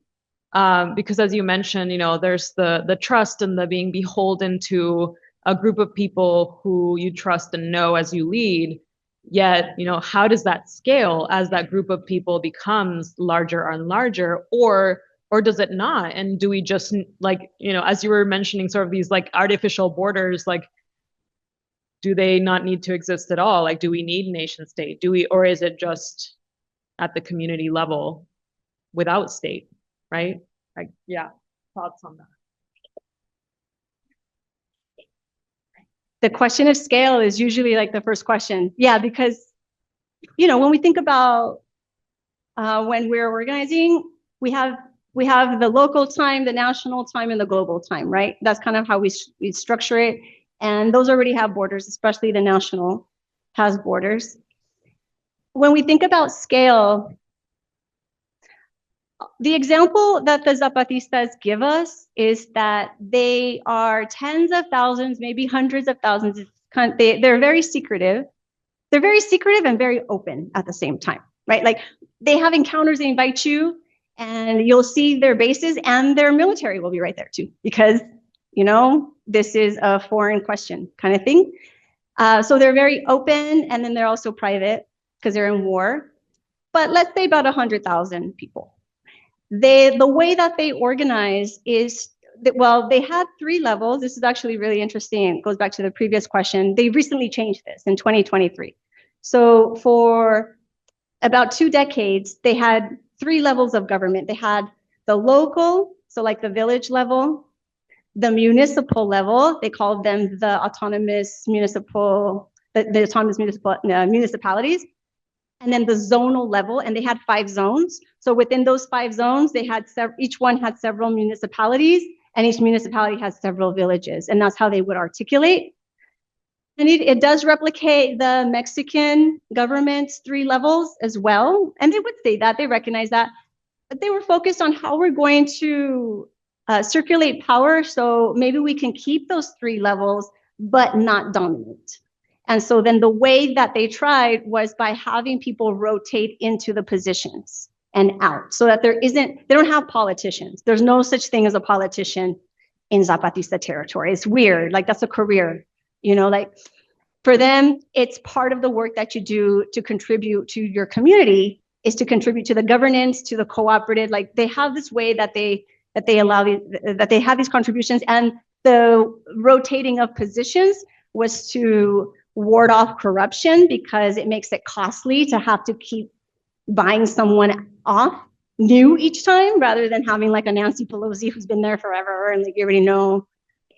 Because as you mentioned, you know, there's the trust and the being beholden to a group of people who you trust and know as you lead. Yet, you know, how does that scale as that group of people becomes larger and larger, or does it not? And do we just, like, you know, as you were mentioning, sort of these like artificial borders, like, do they not need to exist at all? Like, do we need nation state? Or is it just at the community level without state, right? Like, yeah, thoughts on that? The question of scale is usually like the first question. Yeah, because, you know, when we think about when we're organizing, we have the local time, the national time, and the global time, right? That's kind of how we structure it. And those already have borders, especially the national has borders. When we think about scale, the example that the Zapatistas give us is that they are tens of thousands, maybe hundreds of thousands. They're very secretive. They're very secretive and very open at the same time, right? Like, they have encounters, they invite you, and you'll see their bases, and their military will be right there too, because, you know, this is a foreign question kind of thing. So they're very open, and then they're also private because they're in war. But let's say about 100,000 people. The way that they organize is that, well, they had 3 levels. This is actually really interesting. It goes back to the previous question. They recently changed this in 2023. So for about 2 decades, they had 3 levels of government. They had the local, so like the village level, the municipal level, they called them the autonomous municipal, the autonomous municipalities, and then the zonal level, and they had 5 zones. So within those 5 zones, they had each one had several municipalities, and each municipality has several villages, and that's how they would articulate. And it does replicate the Mexican government's 3 levels as well, and they would say that, they recognize that, but they were focused on how we're going to circulate power, so maybe we can keep those 3 levels, but not dominate. And so then the way that they tried was by having people rotate into the positions and out, so that they don't have politicians. There's no such thing as a politician in Zapatista territory. It's weird, like that's a career, you know, like for them, it's part of the work that you do to contribute to your community, is to contribute to the governance, to the cooperative. Like they have this way that they have these contributions, and the rotating of positions was to ward off corruption, because it makes it costly to have to keep buying someone off new each time, rather than having like a Nancy Pelosi who's been there forever, and like you already know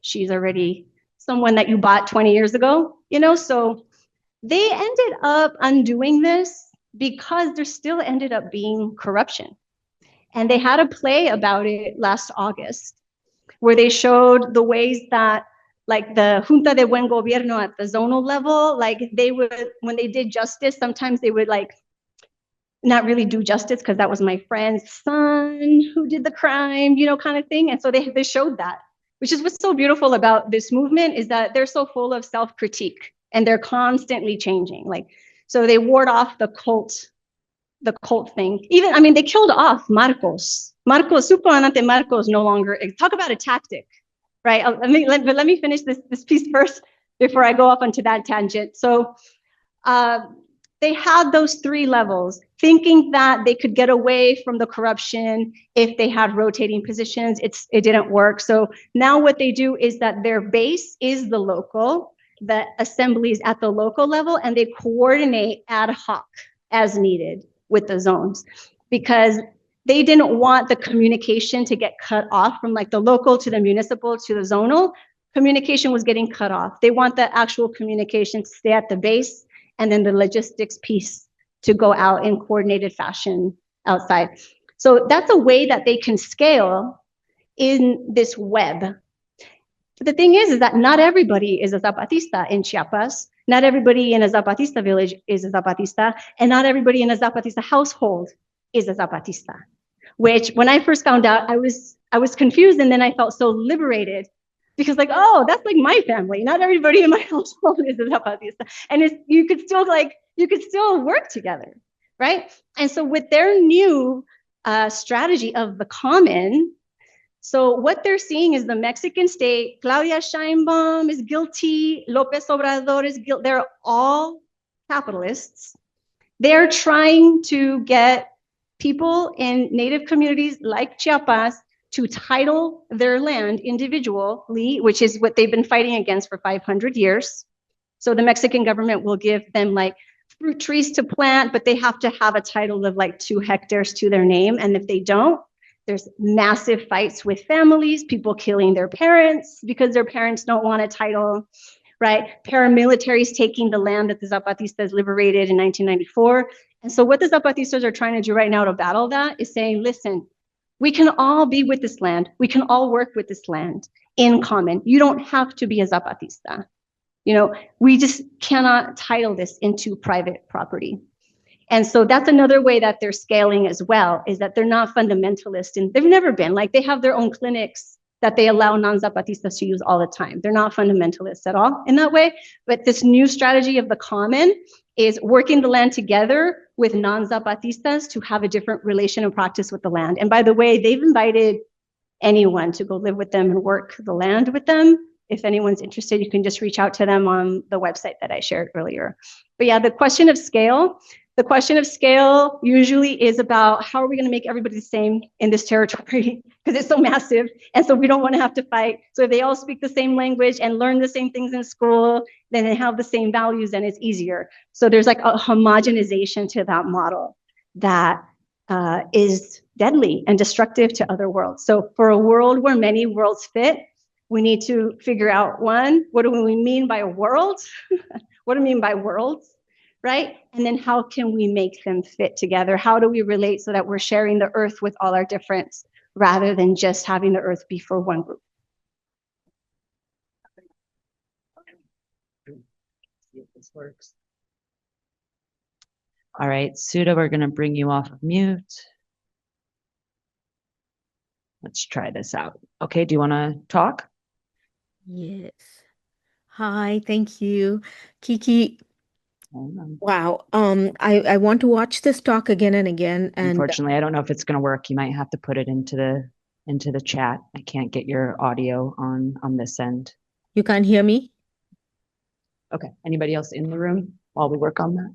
she's already someone that you bought 20 years ago, you know? So they ended up undoing this because there still ended up being corruption. And they had a play about it last August, where they showed the ways that, like the Junta de Buen Gobierno at the zonal level, like they would, when they did justice, sometimes they would like not really do justice because that was my friend's son who did the crime, you know, kind of thing. And so they showed that, which is what's so beautiful about this movement, is that they're so full of self-critique and they're constantly changing. Like, so they ward off the cult thing. Even, I mean, they killed off Marcos. Suponente Marcos no longer, talk about a tactic, right? Let me finish this piece first before I go off onto that tangent. So they had those 3 levels, thinking that they could get away from the corruption if they had rotating positions. It didn't work. So now what they do is that their base is the local, the assemblies at the local level, and they coordinate ad hoc as needed with the zones, because they didn't want the communication to get cut off from like the local to the municipal to the zonal. Communication was getting cut off. They want the actual communication to stay at the base, and then the logistics piece to go out in coordinated fashion outside. So that's a way that they can scale in this web. But the thing is that not everybody is a Zapatista in Chiapas. Not everybody in a Zapatista village is a Zapatista, and not everybody in a Zapatista household is a Zapatista. Which, when I first found out, I was confused, and then I felt so liberated because, like, oh, that's like my family. Not everybody in my household is a Zapatista, and you could still work together, right? And so with their new strategy of the common. So what they're seeing is the Mexican state, Claudia Sheinbaum is guilty, Lopez Obrador is guilty. They're all capitalists. They're trying to get people in native communities like Chiapas to title their land individually, which is what they've been fighting against for 500 years. So the Mexican government will give them like fruit trees to plant, but they have to have a title of like 2 hectares to their name. And if they don't, there's massive fights with families, people killing their parents because their parents don't want a title, right? Paramilitaries taking the land that the Zapatistas liberated in 1994. And so what the Zapatistas are trying to do right now to battle that is saying, listen, we can all be with this land. We can all work with this land in common. You don't have to be a Zapatista. You know, we just cannot title this into private property. And so that's another way that they're scaling as well, is that they're not fundamentalist, and they've never been. Like, they have their own clinics that they allow non-Zapatistas to use all the time. They're not fundamentalists at all in that way. But this new strategy of the common is working the land together with non-Zapatistas to have a different relation and practice with the land. And by the way, they've invited anyone to go live with them and work the land with them. If anyone's interested, you can just reach out to them on the website that I shared earlier. But yeah, the question of scale usually is about how are we going to make everybody the same in this territory because it's so massive. And so we don't want to have to fight. So if they all speak the same language and learn the same things in school, then they have the same values and it's easier. So there's like a homogenization to that model that is deadly and destructive to other worlds. So for a world where many worlds fit, we need to figure out, one, what do we mean by a world? What do we mean by worlds? Right? And then how can we make them fit together? How do we relate so that we're sharing the earth with all our difference rather than just having the earth be for one group? See if this works. All right, Suda, we're going to bring you off of mute. Let's try this out. Okay, do you want to talk? Yes. Hi, thank you. Kiki, Hold on. wow. I want to watch this talk again and again. And Unfortunately, I don't know if it's going to work. You might have to put it into the chat. I can't get your audio on this end. you can't hear me? Okay, anybody else in the room while we work on that?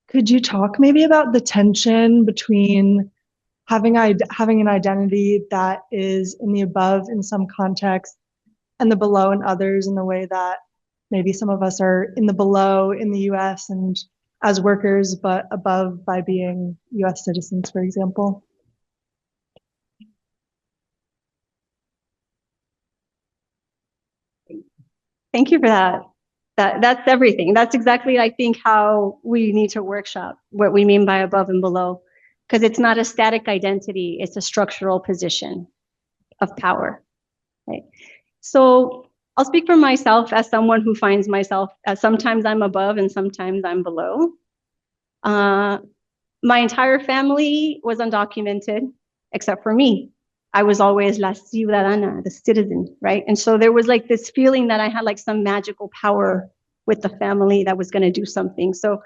Could you talk maybe about the tension between having an identity that is in the above in some context and the below in others, in the way that maybe some of us are in the below in the US and as workers, but above by being US citizens, for example? Thank you for that. That's everything. That's exactly, I think, how we need to workshop what we mean by above and below, because it's not a static identity, it's a structural position of power, right? So I'll speak for myself as someone who finds myself as sometimes I'm above and sometimes I'm below. My entire family was undocumented except for me. I was always la ciudadana, the citizen, right? And so there was like this feeling that I had like some magical power with the family that was going to do something. So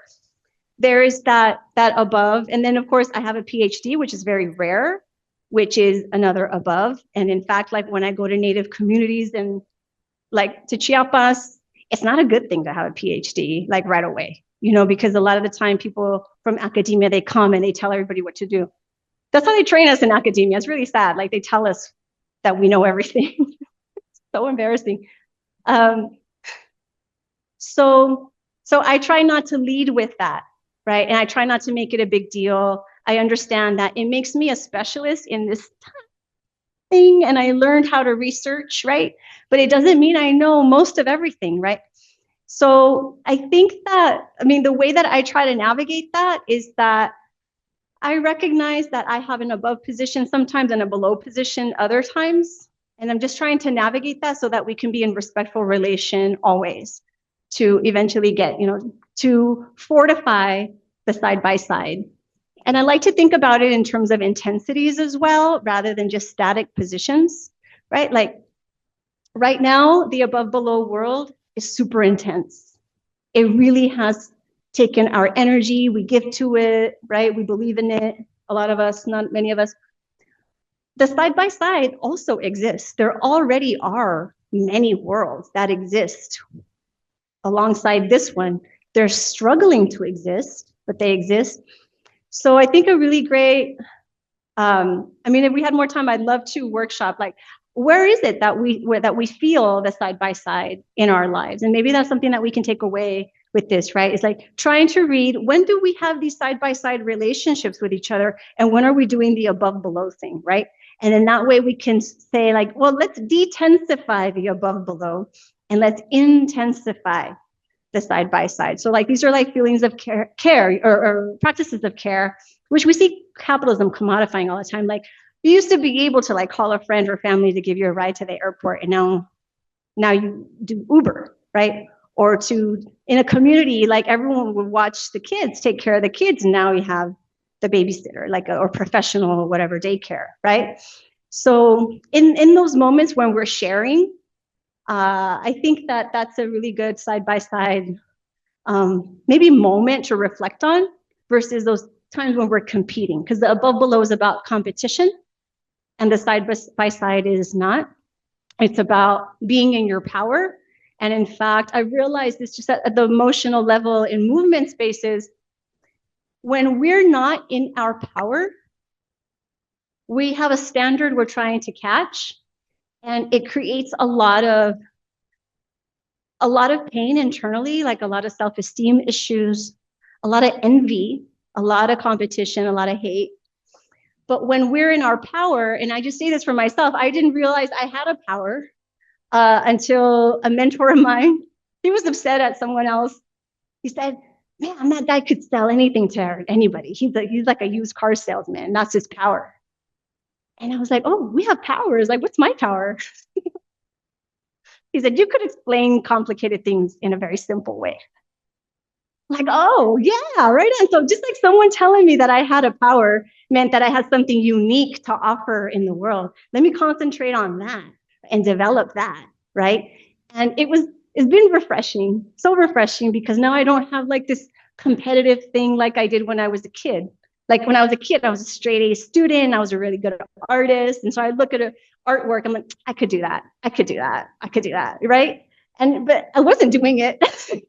there is that above. And then of course I have a PhD, which is very rare, which is another above. And in fact, like when I go to Native communities and like to Chiapas, it's not a good thing to have a PhD like right away, you know, because a lot of the time people from academia, they come and they tell everybody what to do. That's how they train us in academia. It's really sad. Like they tell us that we know everything. It's so embarrassing. So I try not to lead with that, right? And I try not to make it a big deal. I understand that it makes me a specialist in this everything and I learned how to research, right? But it doesn't mean I know most of everything, right? So I think that, I mean, the way that I try to navigate that is that I recognize that I have an above position sometimes and a below position other times. And I'm just trying to navigate that so that we can be in respectful relation always to eventually get, to fortify the side by side. And I like to think about it in terms of intensities as well, rather than just static positions, right? Like right now, the above below world is super intense. It really has taken our energy, we give to it, right? We believe in it. A lot of us, not many of us. The side by side also exists. There already are many worlds that exist alongside this one. They're struggling to exist, but they exist. So I think a really great, if we had more time, I'd love to workshop, like, where is it that we feel the side by side in our lives? And maybe that's something that we can take away with this, right? It's like trying to read, when do we have these side by side relationships with each other? And when are we doing the above below thing, right? And then that way we can say like, well, let's detensify the above below and let's intensify the side by side. So like, these are like feelings of care or practices of care, which we see capitalism commodifying all the time. Like, you used to be able to like call a friend or family to give you a ride to the airport, and now you do Uber, right? Or in a community, like everyone would watch the kids, take care of the kids, and now we have the babysitter, or professional, whatever, daycare, right? So in those moments when we're sharing, I think that that's a really good side by side, maybe moment to reflect on, versus those times when we're competing, because the above below is about competition, and the side by side is not. It's about being in your power. And in fact, I realized this just at the emotional level in movement spaces, when we're not in our power, we have a standard we're trying to catch, and it creates a lot of pain internally, like a lot of self-esteem issues, a lot of envy, a lot of competition, a lot of hate. But when we're in our power, and I just say this for myself, I didn't realize I had a power until a mentor of mine, he was upset at someone else. He said, man, that guy could sell anything to anybody. He's like a used car salesman. That's his power. And I was like, oh, we have powers. Like, what's my power? He said, you could explain complicated things in a very simple way. Like, oh, yeah, right on. So just like someone telling me that I had a power meant that I had something unique to offer in the world. Let me concentrate on that and develop that, right? And it's been refreshing, so refreshing, because now I don't have like this competitive thing like I did when I was a kid. Like when I was a kid, I was a straight A student. I was a really good artist. And so I look at an artwork, I'm like, I could do that. I could do that. I could do that, right? But I wasn't doing it,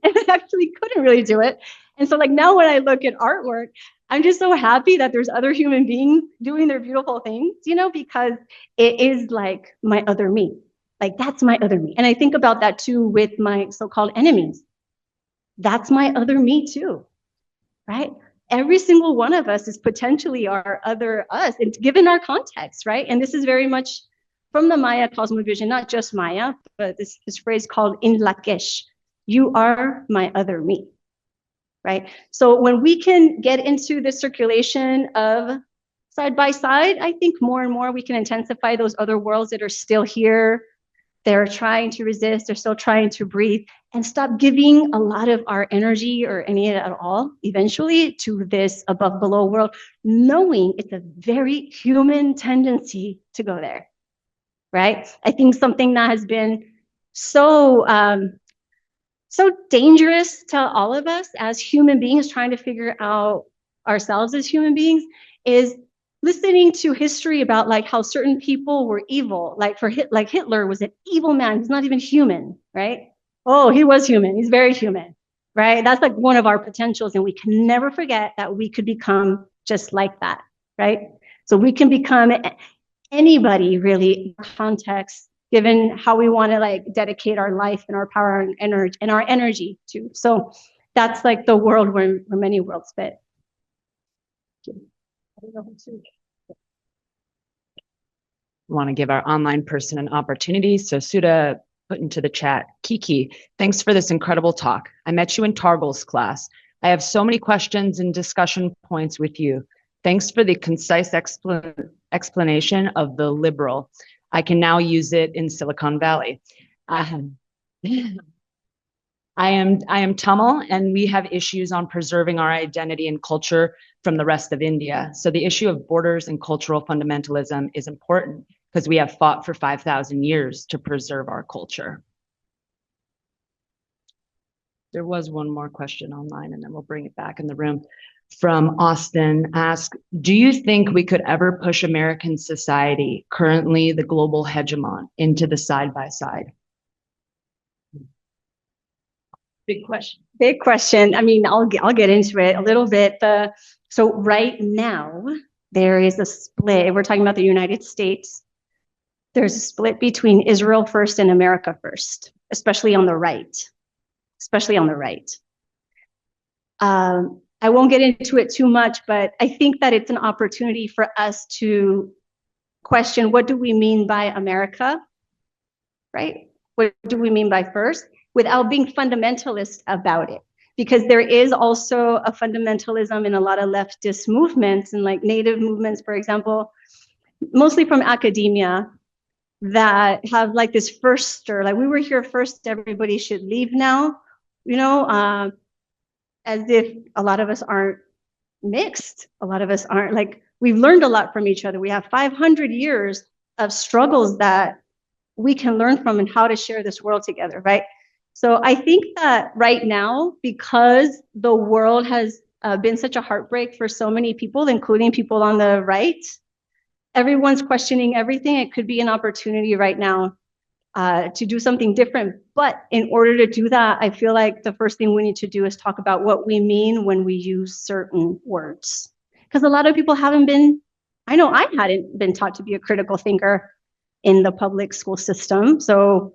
and I actually couldn't really do it. And so like now when I look at artwork, I'm just so happy that there's other human beings doing their beautiful things, because it is like my other me. Like that's my other me. And I think about that too with my so-called enemies. That's my other me too, right? Every single one of us is potentially our other us, and given our context, right? And this is very much from the Maya cosmovision, not just Maya, but this phrase called in lakesh, you are my other me, right? So when we can get into the circulation of side by side, I think more and more we can intensify those other worlds that are still here. They're trying to resist, they're still trying to breathe, and stop giving a lot of our energy or any at all eventually to this above below world, knowing it's a very human tendency to go there. Right? I think something that has been so dangerous to all of us as human beings trying to figure out ourselves as human beings is listening to history about like how certain people were evil. Like Hitler was an evil man. He's not even human, right? Oh, he was human. He's very human, right? That's like one of our potentials, and we can never forget that we could become just like that, right? So we can become anybody really, context, given how we want to like dedicate our life and our power and our energy to. So that's like the world where many worlds fit. I don't know who to. want to give our online person an opportunity. So Suda put into the chat, Kiki, thanks for this incredible talk. I met you in Targul's class. I have so many questions and discussion points with you. Thanks for the concise explanation of the liberal. I can now use it in Silicon Valley. I am Tamil, and we have issues on preserving our identity and culture from the rest of India. So the issue of borders and cultural fundamentalism is important because we have fought for 5,000 years to preserve our culture. There was one more question online, and then we'll bring it back in the room. From Austin, ask, do you think we could ever push American society, currently the global hegemon, into the side-by-side? Big question. Big question. I mean, I'll get into it a little bit. So right now, there is a split. We're talking about the United States. There's a split between Israel first and America first, especially on the right. Especially on the right. I won't get into it too much, but I think that it's an opportunity for us to question, what do we mean by America, right? What do we mean by first, without being fundamentalist about it? Because there is also a fundamentalism in a lot of leftist movements and like native movements, for example, mostly from academia, that have like this firster, like we were here first, everybody should leave now, you know, as if a lot of us aren't mixed. A lot of us aren't, like, we've learned a lot from each other. We have 500 years of struggles that we can learn from and how to share this world together, right? So I think that right now, because the world has been such a heartbreak for so many people, including people on the right, everyone's questioning everything. It could be an opportunity right now to do something different. But in order to do that, I feel like the first thing we need to do is talk about what we mean when we use certain words. Because a lot of people haven't been, I know I hadn't been taught to be a critical thinker in the public school system. So,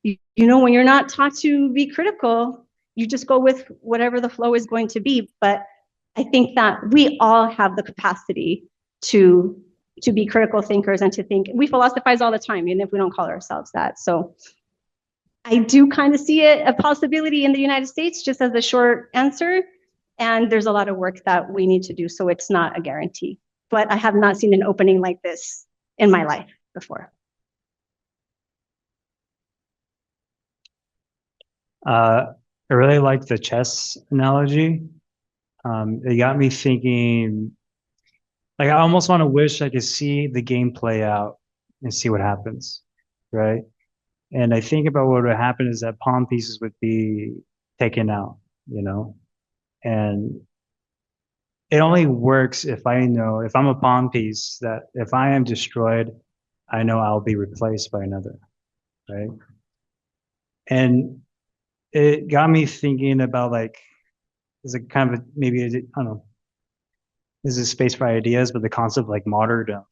you know, when you're not taught to be critical, you just go with whatever the flow is going to be. But I think that we all have the capacity to be critical thinkers and to think. We philosophize all the time, even if we don't call ourselves that. So I do kind of see it a possibility in the United States, just as a short answer. And there's a lot of work that we need to do, so it's not a guarantee. But I have not seen an opening like this in my life before. I really like the chess analogy. It got me thinking, like, I almost want to wish I could see the game play out and see what happens, right? And I think about what would happen is that pawn pieces would be taken out, you know? And it only works if I know, if I'm a pawn piece, that if I am destroyed, I know I'll be replaced by another, right? And it got me thinking about, like, is it kind of maybe, I don't know, this is space for ideas, but the concept of like martyrdom,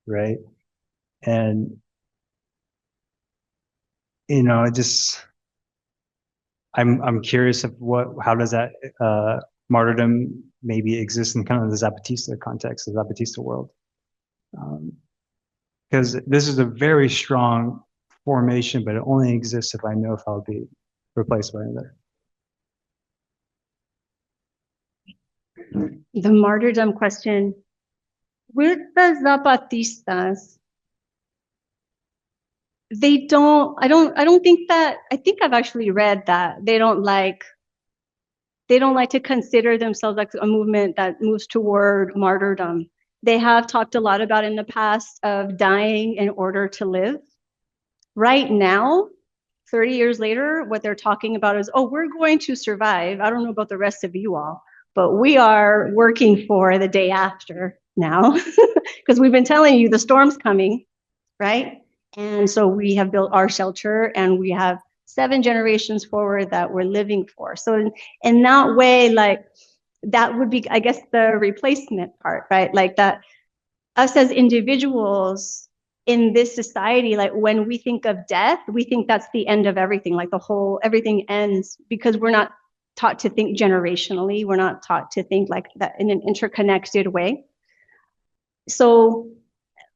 right? And, you know, it just, I'm curious of how does that martyrdom maybe exist in kind of the Zapatista context, the Zapatista world? Because this is a very strong formation, but it only exists if I know if I'll be replaced by another. The martyrdom question with the Zapatistas, I don't think that, I think I've actually read that they don't like to consider themselves like a movement that moves toward martyrdom. They have talked a lot about in the past of dying in order to live. Right now, 30 years later, what they're talking about is, oh, we're going to survive. I don't know about the rest of you all, but we are working for the day after now because we've been telling you the storm's coming, right? And so we have built our shelter and we have 7 generations forward that we're living for. So in that way, like, that would be, I guess, the replacement part, right? Like that us as individuals in this society, like when we think of death, we think that's the end of everything, like everything ends, because we're not taught to think generationally. We're not taught to think like that in an interconnected way. So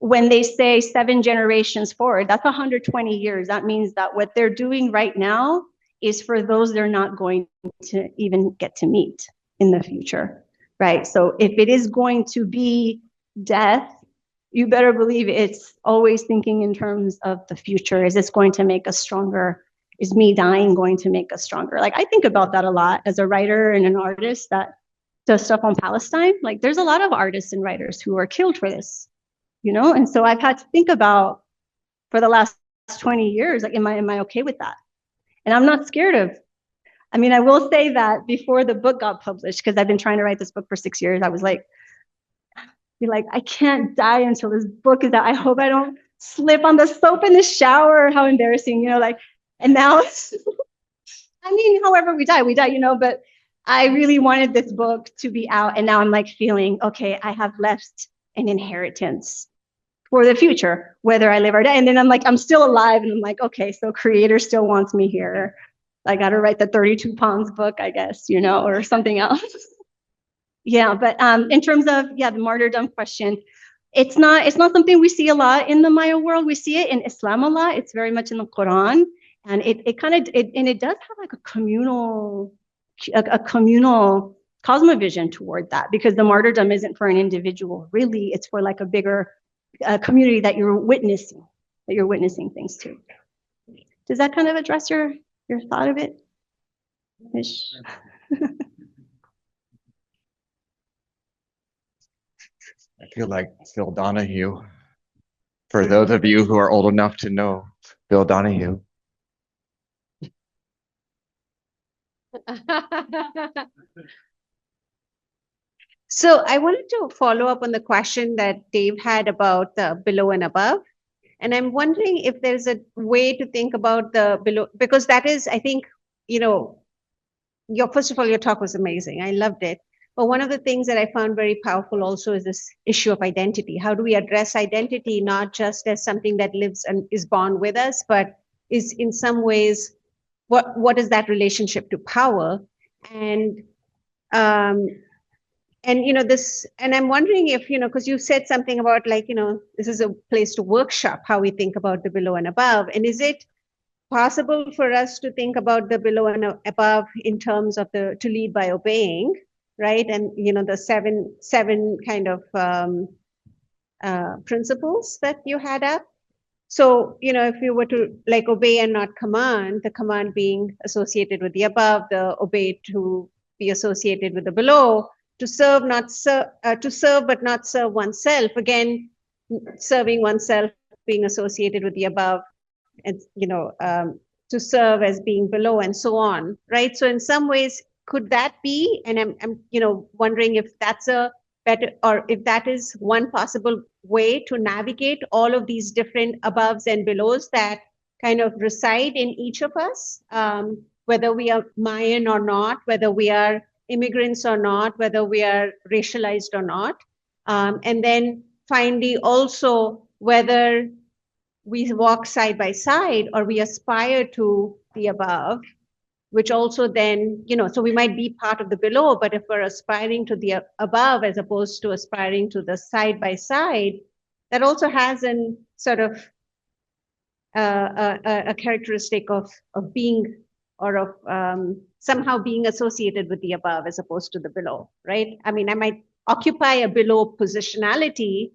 when they say 7 generations forward, that's 120 years. That means that what they're doing right now is for those they're not going to even get to meet in the future, right? So if it is going to be death, you better believe it's always thinking in terms of the future. Is this going to make us stronger? Is me dying going to make us stronger? Like, I think about that a lot as a writer and an artist that does stuff on Palestine. Like, there's a lot of artists and writers who are killed for this, you know? And so I've had to think about, for the last 20 years, like, am I okay with that? And I'm not scared of, I mean, I will say that before the book got published, because I've been trying to write this book for 6 years, I was like, I can't die until this book is out. I hope I don't slip on the soap in the shower. How embarrassing, you know, like, and now, I mean, however we die, you know, but I really wanted this book to be out. And now I'm like feeling, okay, I have left an inheritance for the future, whether I live or die. And then I'm like, I'm still alive. And I'm like, okay, so creator still wants me here. I got to write the 32 pounds book, I guess, you know, or something else. Yeah, but in terms of, the martyrdom question, it's not something we see a lot in the Maya world. We see it in Islam a lot. It's very much in the Quran. And it does have like a communal cosmovision toward that, because the martyrdom isn't for an individual, really. It's for like a bigger community that you're witnessing things to. Does that kind of address your thought of it? Ish? I feel like Phil Donahue. For those of you who are old enough to know Phil Donahue. So I wanted to follow up on the question that Dave had about the below and above. And I'm wondering if there's a way to think about the below, because that is, I think, you know, first of all, your talk was amazing. I loved it. But one of the things that I found very powerful also is this issue of identity. How do we address identity, not just as something that lives and is born with us, but is in some ways, what is that relationship to power? And you know, this, and I'm wondering if, you know, because you said something about like, you know, this is a place to workshop how we think about the below and above. And is it possible for us to think about the below and above in terms of to lead by obeying, right? And, you know, the seven kind of principles that you had up. So, you know, if you were to like obey and not command, the command being associated with the above, the obey to be associated with the below, to serve, to serve but not serve oneself. Again, serving oneself being associated with the above, and you know, to serve as being below, and so on, right? So in some ways, could that be? And I'm you know, wondering if that's a better, or if that is one possible way to navigate all of these different aboves and belows that kind of reside in each of us, whether we are Mayan or not, whether we are immigrants or not, whether we are racialized or not. And then finally, also, whether we walk side by side or we aspire to the above, which also then, you know, so we might be part of the below, but if we're aspiring to the above as opposed to aspiring to the side by side, that also has an sort of a characteristic of being, or of somehow being associated with the above as opposed to the below, right? I mean, I might occupy a below positionality,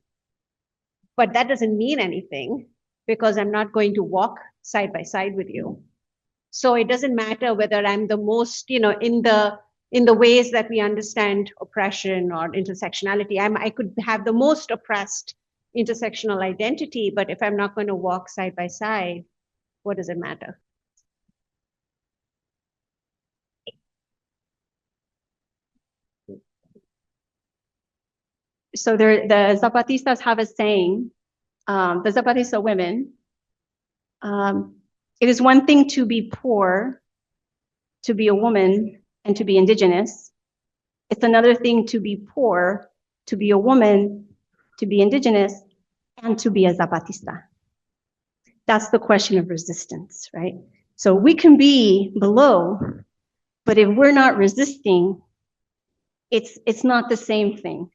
but that doesn't mean anything because I'm not going to walk side by side with you. So it doesn't matter whether I'm the most, you know, in the ways that we understand oppression or intersectionality. I could have the most oppressed intersectional identity, but if I'm not going to walk side by side, what does it matter? So the Zapatistas have a saying, the Zapatista women, it is one thing to be poor, to be a woman, and to be indigenous. It's another thing to be poor, to be a woman, to be indigenous, and to be a Zapatista. That's the question of resistance, right? So we can be below, but if we're not resisting, it's not the same thing,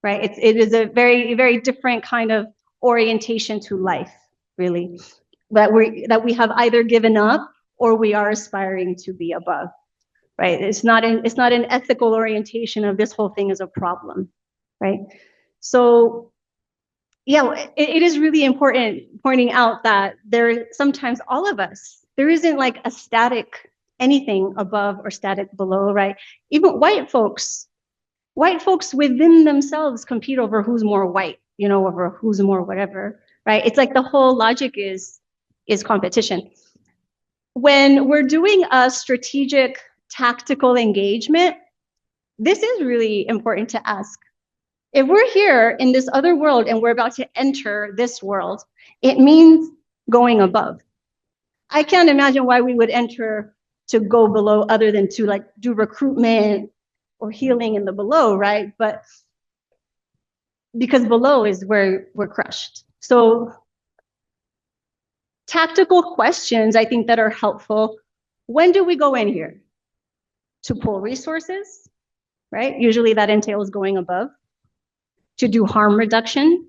right? It is a very, very different kind of orientation to life, really, that we have either given up or we are aspiring to be above, right? It's not an ethical orientation of this whole thing is a problem, right? So yeah, it is really important pointing out that sometimes all of us, there isn't like a static anything above or static below, right? Even white folks within themselves compete over who's more white, over who's more whatever, right? It's like the whole logic is competition. When we're doing a strategic tactical engagement, this is really important to ask. If we're here in this other world and we're about to enter this world, it means going above. I can't imagine why we would enter to go below other than to like do recruitment or healing in the below, right? But because below is where we're crushed. So tactical questions, I think, that are helpful. When do we go in here? To pull resources, right? Usually that entails going above. To do harm reduction,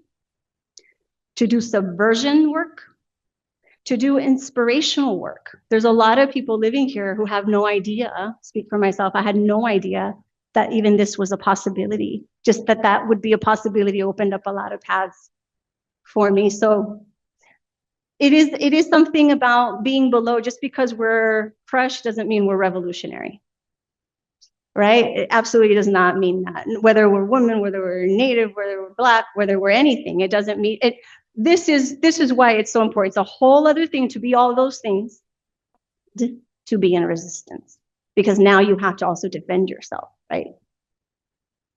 to do subversion work, to do inspirational work. There's a lot of people living here who have no idea, speak for myself, I had no idea that even this was a possibility. Just that would be a possibility opened up a lot of paths for me. So it is something about being below. Just because we're crushed doesn't mean we're revolutionary. Right? It absolutely does not mean that. Whether we're women, whether we're Native, whether we're Black, whether we're anything, it doesn't mean it. This is why it's so important. It's a whole other thing to be all those things, to be in resistance, because now you have to also defend yourself, right?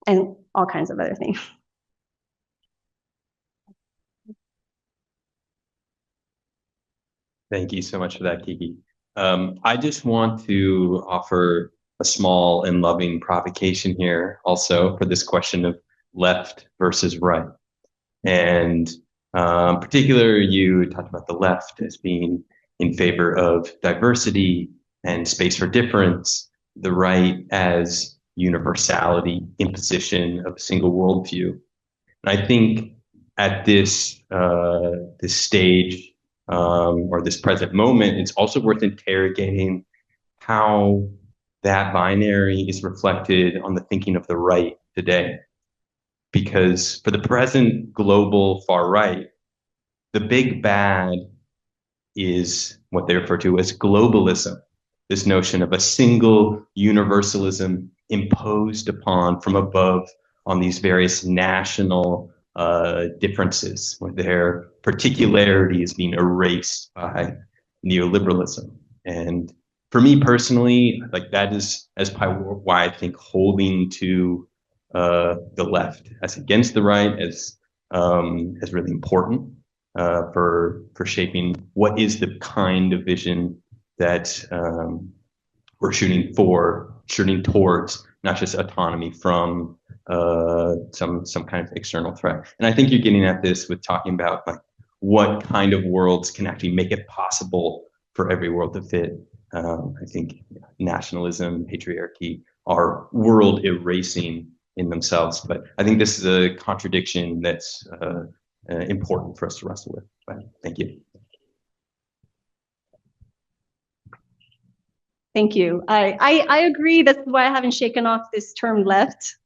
And all kinds of other things. Thank you so much for that, Kiki. I just want to offer a small and loving provocation here also for this question of left versus right. And in particular, you talked about the left as being in favor of diversity and space for difference, the right as universality, imposition of a single worldview. And I think at this stage or this present moment, it's also worth interrogating how that binary is reflected on the thinking of the right today. Because for the present global far right, the big bad is what they refer to as globalism, this notion of a single universalism imposed upon from above on these various national differences, where their particularity is being erased by neoliberalism. And for me personally, like that is as why I think holding to the left as against the right is really important for shaping what is the kind of vision that we're shooting towards, not just autonomy from some kind of external threat. And I think you're getting at this with talking about like what kind of worlds can actually make it possible for every world to fit. I think nationalism, patriarchy are world erasing in themselves, but I think this is a contradiction that's important for us to wrestle with. But thank you. Thank you. I agree. That's why I haven't shaken off this term left,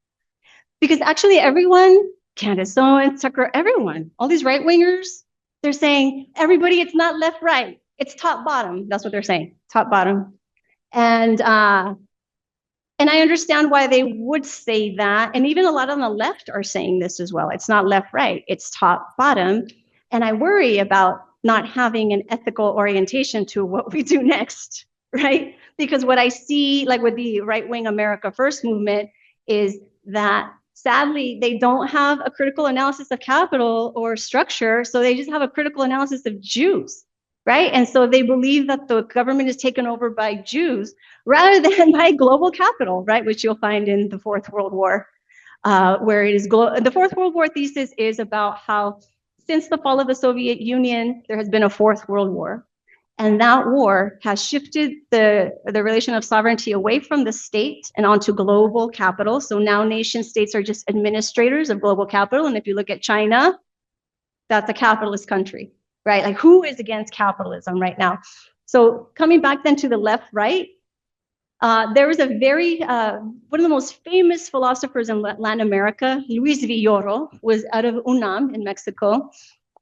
because actually everyone, Candace Owen, Tucker, everyone, all these right wingers, they're saying everybody, it's not left right, it's top bottom. That's what they're saying, top bottom, and I understand why they would say that, and even a lot on the left are saying this as well. It's not left right, it's top bottom, and I worry about not having an ethical orientation to what we do next, right? Because what I see, like with the right-wing America First movement, is that sadly, they don't have a critical analysis of capital or structure, so they just have a critical analysis of Jews, right? And so they believe that the government is taken over by Jews rather than by global capital, right? Which you'll find in the Fourth World War, where it is the Fourth World War thesis is about how since the fall of the Soviet Union, there has been a Fourth World War. And that war has shifted the relation of sovereignty away from the state and onto global capital. So now nation states are just administrators of global capital. And if you look at China, that's a capitalist country, right? Like who is against capitalism right now? So coming back then to the left, right, there was a very, one of the most famous philosophers in Latin America, Luis Villoro, was out of UNAM in Mexico.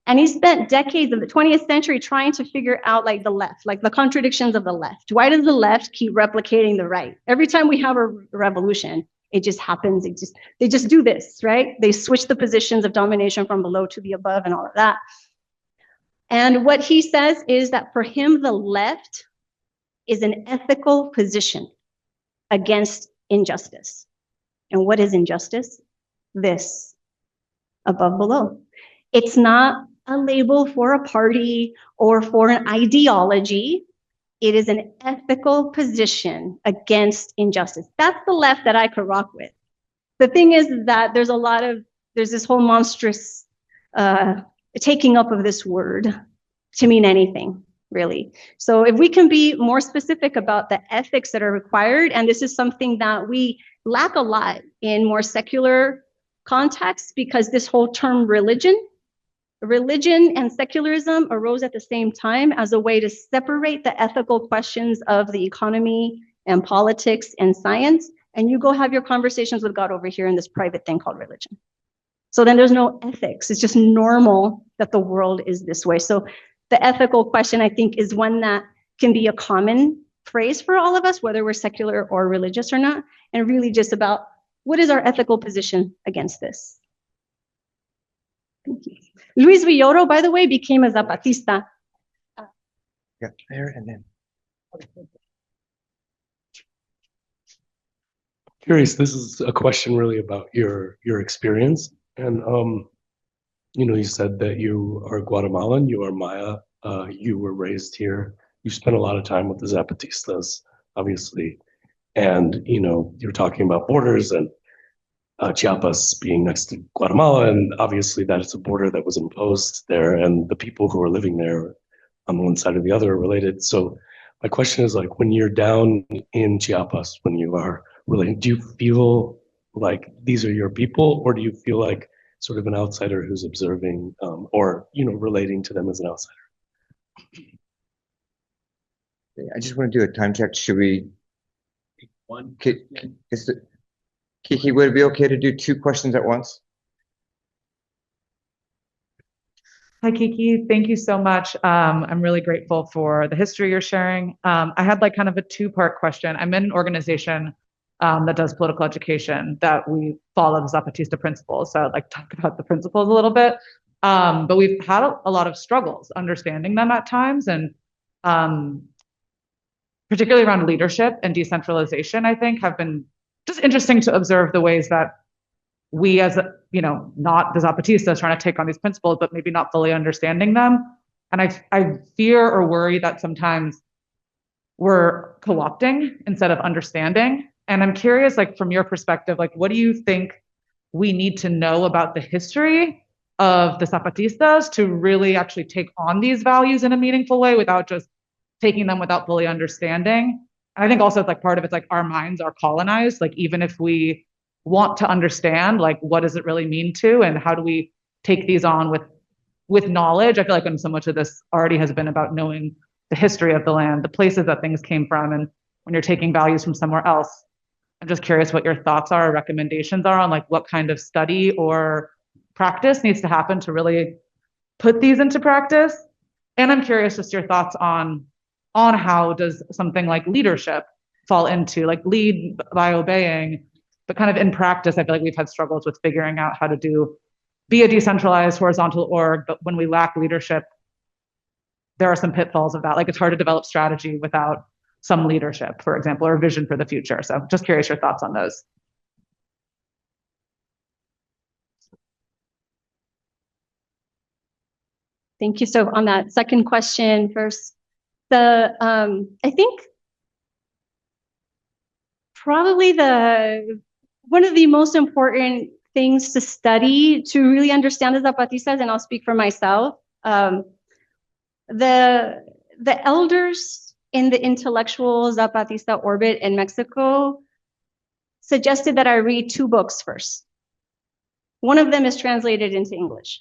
And he spent decades of the 20th century trying to figure out like the left, like the contradictions of the left. Why does the left keep replicating the right? Every time we have a revolution, it just happens. They just do this, right? They switch the positions of domination from below to the above and all of that. And what he says is that for him, the left is an ethical position against injustice. And what is injustice? This, above, below. It's not a label for a party or for an ideology. It is an ethical position against injustice. That's the left that I could rock with. The thing is that there's this whole monstrous taking up of this word to mean anything, really. So if we can be more specific about the ethics that are required, and this is something that we lack a lot in more secular contexts, because this whole term religion and secularism arose at the same time as a way to separate the ethical questions of the economy and politics and science, and you go have your conversations with God over here in this private thing called religion. So then there's no ethics. It's just normal that the world is this way. So the ethical question, I think, is one that can be a common phrase for all of us, whether we're secular or religious or not, and really just about what is our ethical position against this. Thank you. Luis Villoro, by the way, became a Zapatista. Yeah, there and then. Curious, this is a question really about your experience. And you said that you are Guatemalan, you are Maya, you were raised here, you spent a lot of time with the Zapatistas, obviously. And you're talking about borders and Chiapas being next to Guatemala, and obviously that is a border that was imposed there, and the people who are living there on one side or the other are related. So my question is, like, when you're down in Chiapas, when you are related, do you feel like these are your people, or do you feel like sort of an outsider who's observing or relating to them as an outsider? I just want to do a time check. Should we? One. Kiki, would it be okay to do 2 questions at once? Hi, Kiki. Thank you so much. I'm really grateful for the history you're sharing. I had like kind of a 2-part question. I'm in an organization that does political education, that we follow the Zapatista principles. So I'd like to talk about the principles a little bit. But we've had a lot of struggles understanding them at times, and particularly around leadership and decentralization, I think, have been just interesting to observe the ways that we, as not the Zapatistas trying to take on these principles, but maybe not fully understanding them. And I fear or worry that sometimes we're co-opting instead of understanding. And I'm curious, like, from your perspective, like, what do you think we need to know about the history of the Zapatistas to really actually take on these values in a meaningful way without just taking them without fully understanding? And I think also it's like part of it's like our minds are colonized. Like, even if we want to understand, like, what does it really mean to, and how do we take these on with knowledge? I feel like when so much of this already has been about knowing the history of the land, the places that things came from, and when you're taking values from somewhere else, I'm just curious what your thoughts are or recommendations are on like what kind of study or practice needs to happen to really put these into practice. And I'm curious just your thoughts on how does something like leadership fall into, like, lead by obeying, but kind of in practice, I feel like we've had struggles with figuring out how to be a decentralized horizontal org, but when we lack leadership, there are some pitfalls of that. Like, it's hard to develop strategy without some leadership, for example, or vision for the future. So just curious your thoughts on those. Thank you. So on that second question first, I think probably one of the most important things to study to really understand the Zapatistas, and I'll speak for myself, the elders in the intellectual Zapatista orbit in Mexico suggested that I read 2 books first. One of them is translated into English.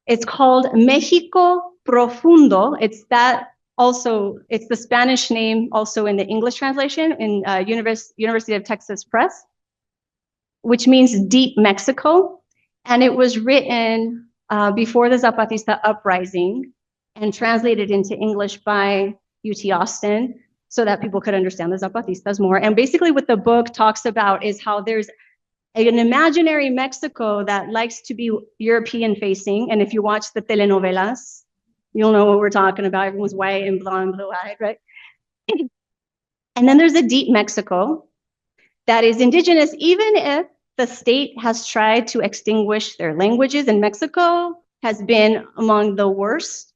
It's called Mexico Profundo. It's that also, it's the Spanish name also in the English translation in University of Texas Press, which means Deep Mexico. And it was written before the Zapatista uprising and translated into English by UT Austin so that people could understand the Zapatistas more. And basically what the book talks about is how there's an imaginary Mexico that likes to be European facing. And if you watch the telenovelas, you'll know what we're talking about. Everyone's white and blonde, blue-eyed, right? And then there's a deep Mexico that is indigenous, even if the state has tried to extinguish their languages, and Mexico has been among the worst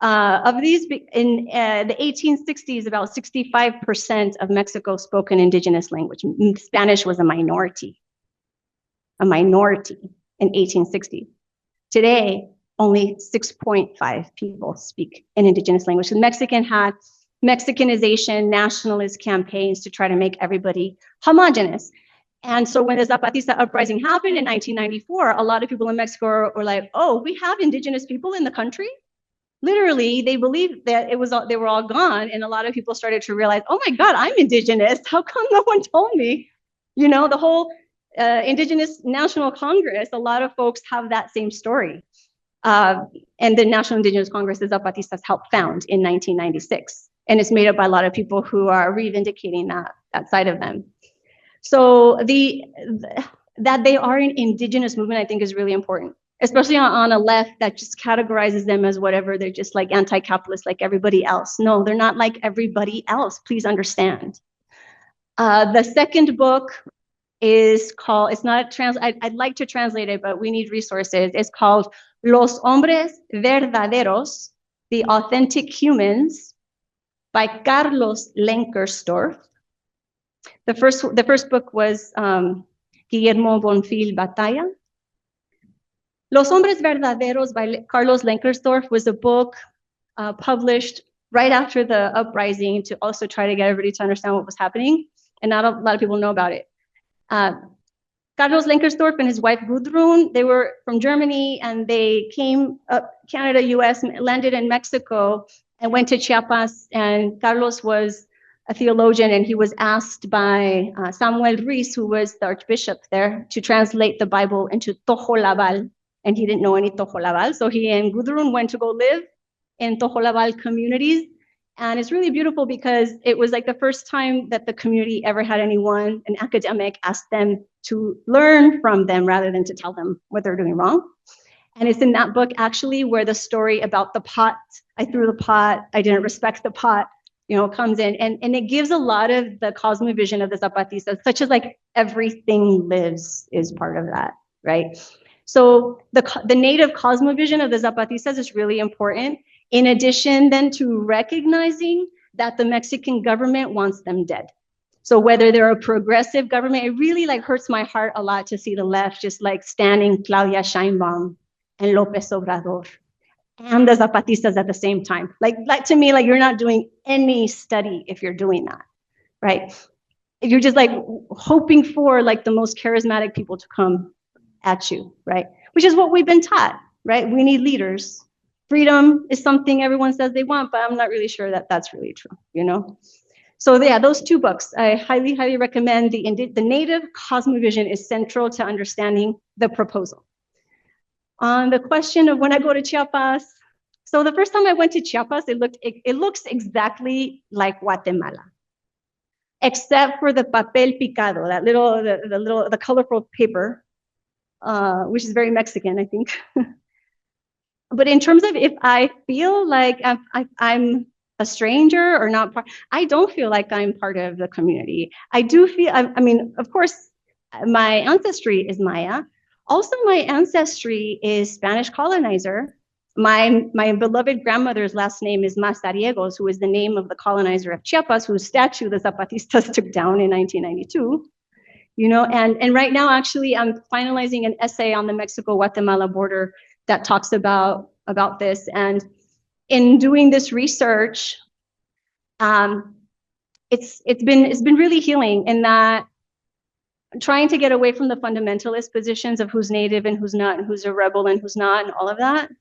of these. In the 1860s, about 65% of Mexico spoke an indigenous language. Spanish was a minority in 1860. Today, only 6.5 people speak an indigenous language. The Mexican had Mexicanization, nationalist campaigns to try to make everybody homogenous. And so when the Zapatista uprising happened in 1994, a lot of people in Mexico were like, oh, we have indigenous people in the country? Literally, they believed that they were all gone. And a lot of people started to realize, oh my God, I'm indigenous. How come no one told me? You know, the whole Indigenous National Congress, a lot of folks have that same story. And the National Indigenous Congress, the Zapatistas helped found in 1996. And it's made up by a lot of people who are reivindicating that side of them. So that they are an indigenous movement, I think, is really important, especially on a left that just categorizes them as whatever. They're just like anti-capitalist like everybody else. No, they're not like everybody else. Please understand. The second book is called, it's not I'd like to translate it, but we need resources. It's called Los Hombres Verdaderos, The Authentic Humans by Carlos Lenkersdorf. The first book was Guillermo Bonfil Batalla. Los Hombres Verdaderos by Carlos Lenkersdorf was a book published right after the uprising to also try to get everybody to understand what was happening. And not a lot of people know about it. Carlos Lenkersdorf and his wife Gudrun, they were from Germany and they came up Canada, US, landed in Mexico and went to Chiapas. And Carlos was a theologian, and he was asked by Samuel Ruiz, who was the archbishop there, to translate the Bible into Tojolabal, and he didn't know any Tojolabal. So he and Gudrun went to go live in Tojolabal communities. And it's really beautiful because it was like the first time that the community ever had anyone, an academic, ask them to learn from them rather than to tell them what they're doing wrong. And it's in that book actually where the story about the pot, I threw the pot, I didn't respect the pot, you know, comes in, and it gives a lot of the cosmovision of the Zapatistas, such as like everything lives is part of that, right? So the native cosmovision of the Zapatistas is really important, in addition then to recognizing that the Mexican government wants them dead. So whether they're a progressive government, it really like hurts my heart a lot to see the left just like standing Claudia Sheinbaum and López Obrador and the Zapatistas at the same time. Like to me, like you're not doing any study if you're doing that, right? If you're just like hoping for like the most charismatic people to come at you, right? Which is what we've been taught, right? We need leaders. Freedom is something everyone says they want, but I'm not really sure that that's really true, you know? So yeah, those two books, I highly, highly recommend. The native cosmovision is central to understanding the proposal. On the question of when I go to Chiapas, so the first time I went to Chiapas, it looks exactly like Guatemala, except for the papel picado, that the colorful paper, which is very Mexican, I think. But in terms of if I feel like I'm a stranger or not part, I don't feel like I'm part of the community. I do feel, I mean, of course, my ancestry is Maya. Also, my ancestry is Spanish colonizer. My beloved grandmother's last name is Mazariegos, who is the name of the colonizer of Chiapas, whose statue the Zapatistas took down in 1992. You know, and right now, actually, I'm finalizing an essay on the Mexico-Guatemala border that talks about this. And in doing this research, it's been really healing in that trying to get away from the fundamentalist positions of who's native and who's not, and who's a rebel and who's not, and all of that.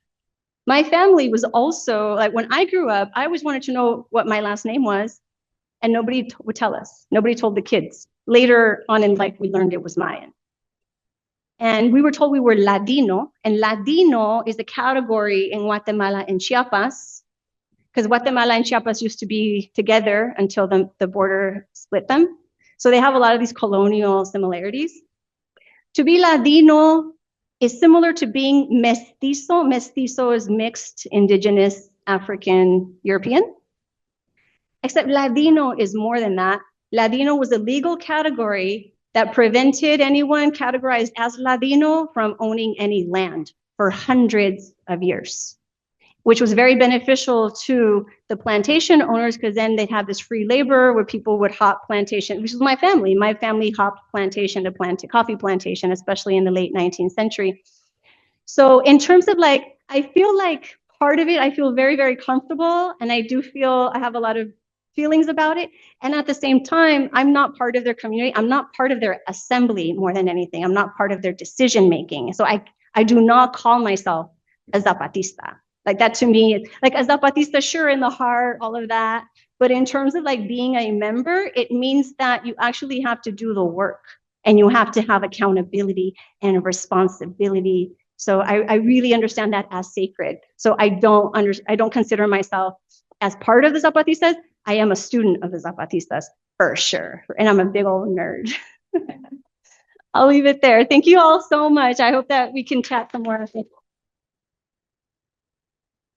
My family was also, like when I grew up, I always wanted to know what my last name was, and nobody would tell us. Nobody told the kids. Later on in life, we learned it was Mayan. And we were told we were Ladino, and Ladino is a category in Guatemala and Chiapas, because Guatemala and Chiapas used to be together until the border split them. So they have a lot of these colonial similarities. To be Ladino is similar to being mestizo. Mestizo is mixed, indigenous, African, European. Except Ladino is more than that. Ladino was a legal category that prevented anyone categorized as Ladino from owning any land for hundreds of years, which was very beneficial to the plantation owners, because then they'd have this free labor where people would hop plantation, which is my family. My family hopped plantation to coffee plantation, especially in the late 19th century. So in terms of like, I feel like part of it, I feel very, very comfortable. And I do feel I have a lot of feelings about it. And at the same time, I'm not part of their community. I'm not part of their assembly more than anything. I'm not part of their decision making. So I do not call myself a Zapatista. Like that to me, like a Zapatista, sure, in the heart, all of that. But in terms of like being a member, it means that you actually have to do the work and you have to have accountability and responsibility. So I really understand that as sacred. So I don't consider myself as part of the Zapatistas. I am a student of the Zapatistas for sure. And I'm a big old nerd. I'll leave it there. Thank you all so much. I hope that we can chat some more.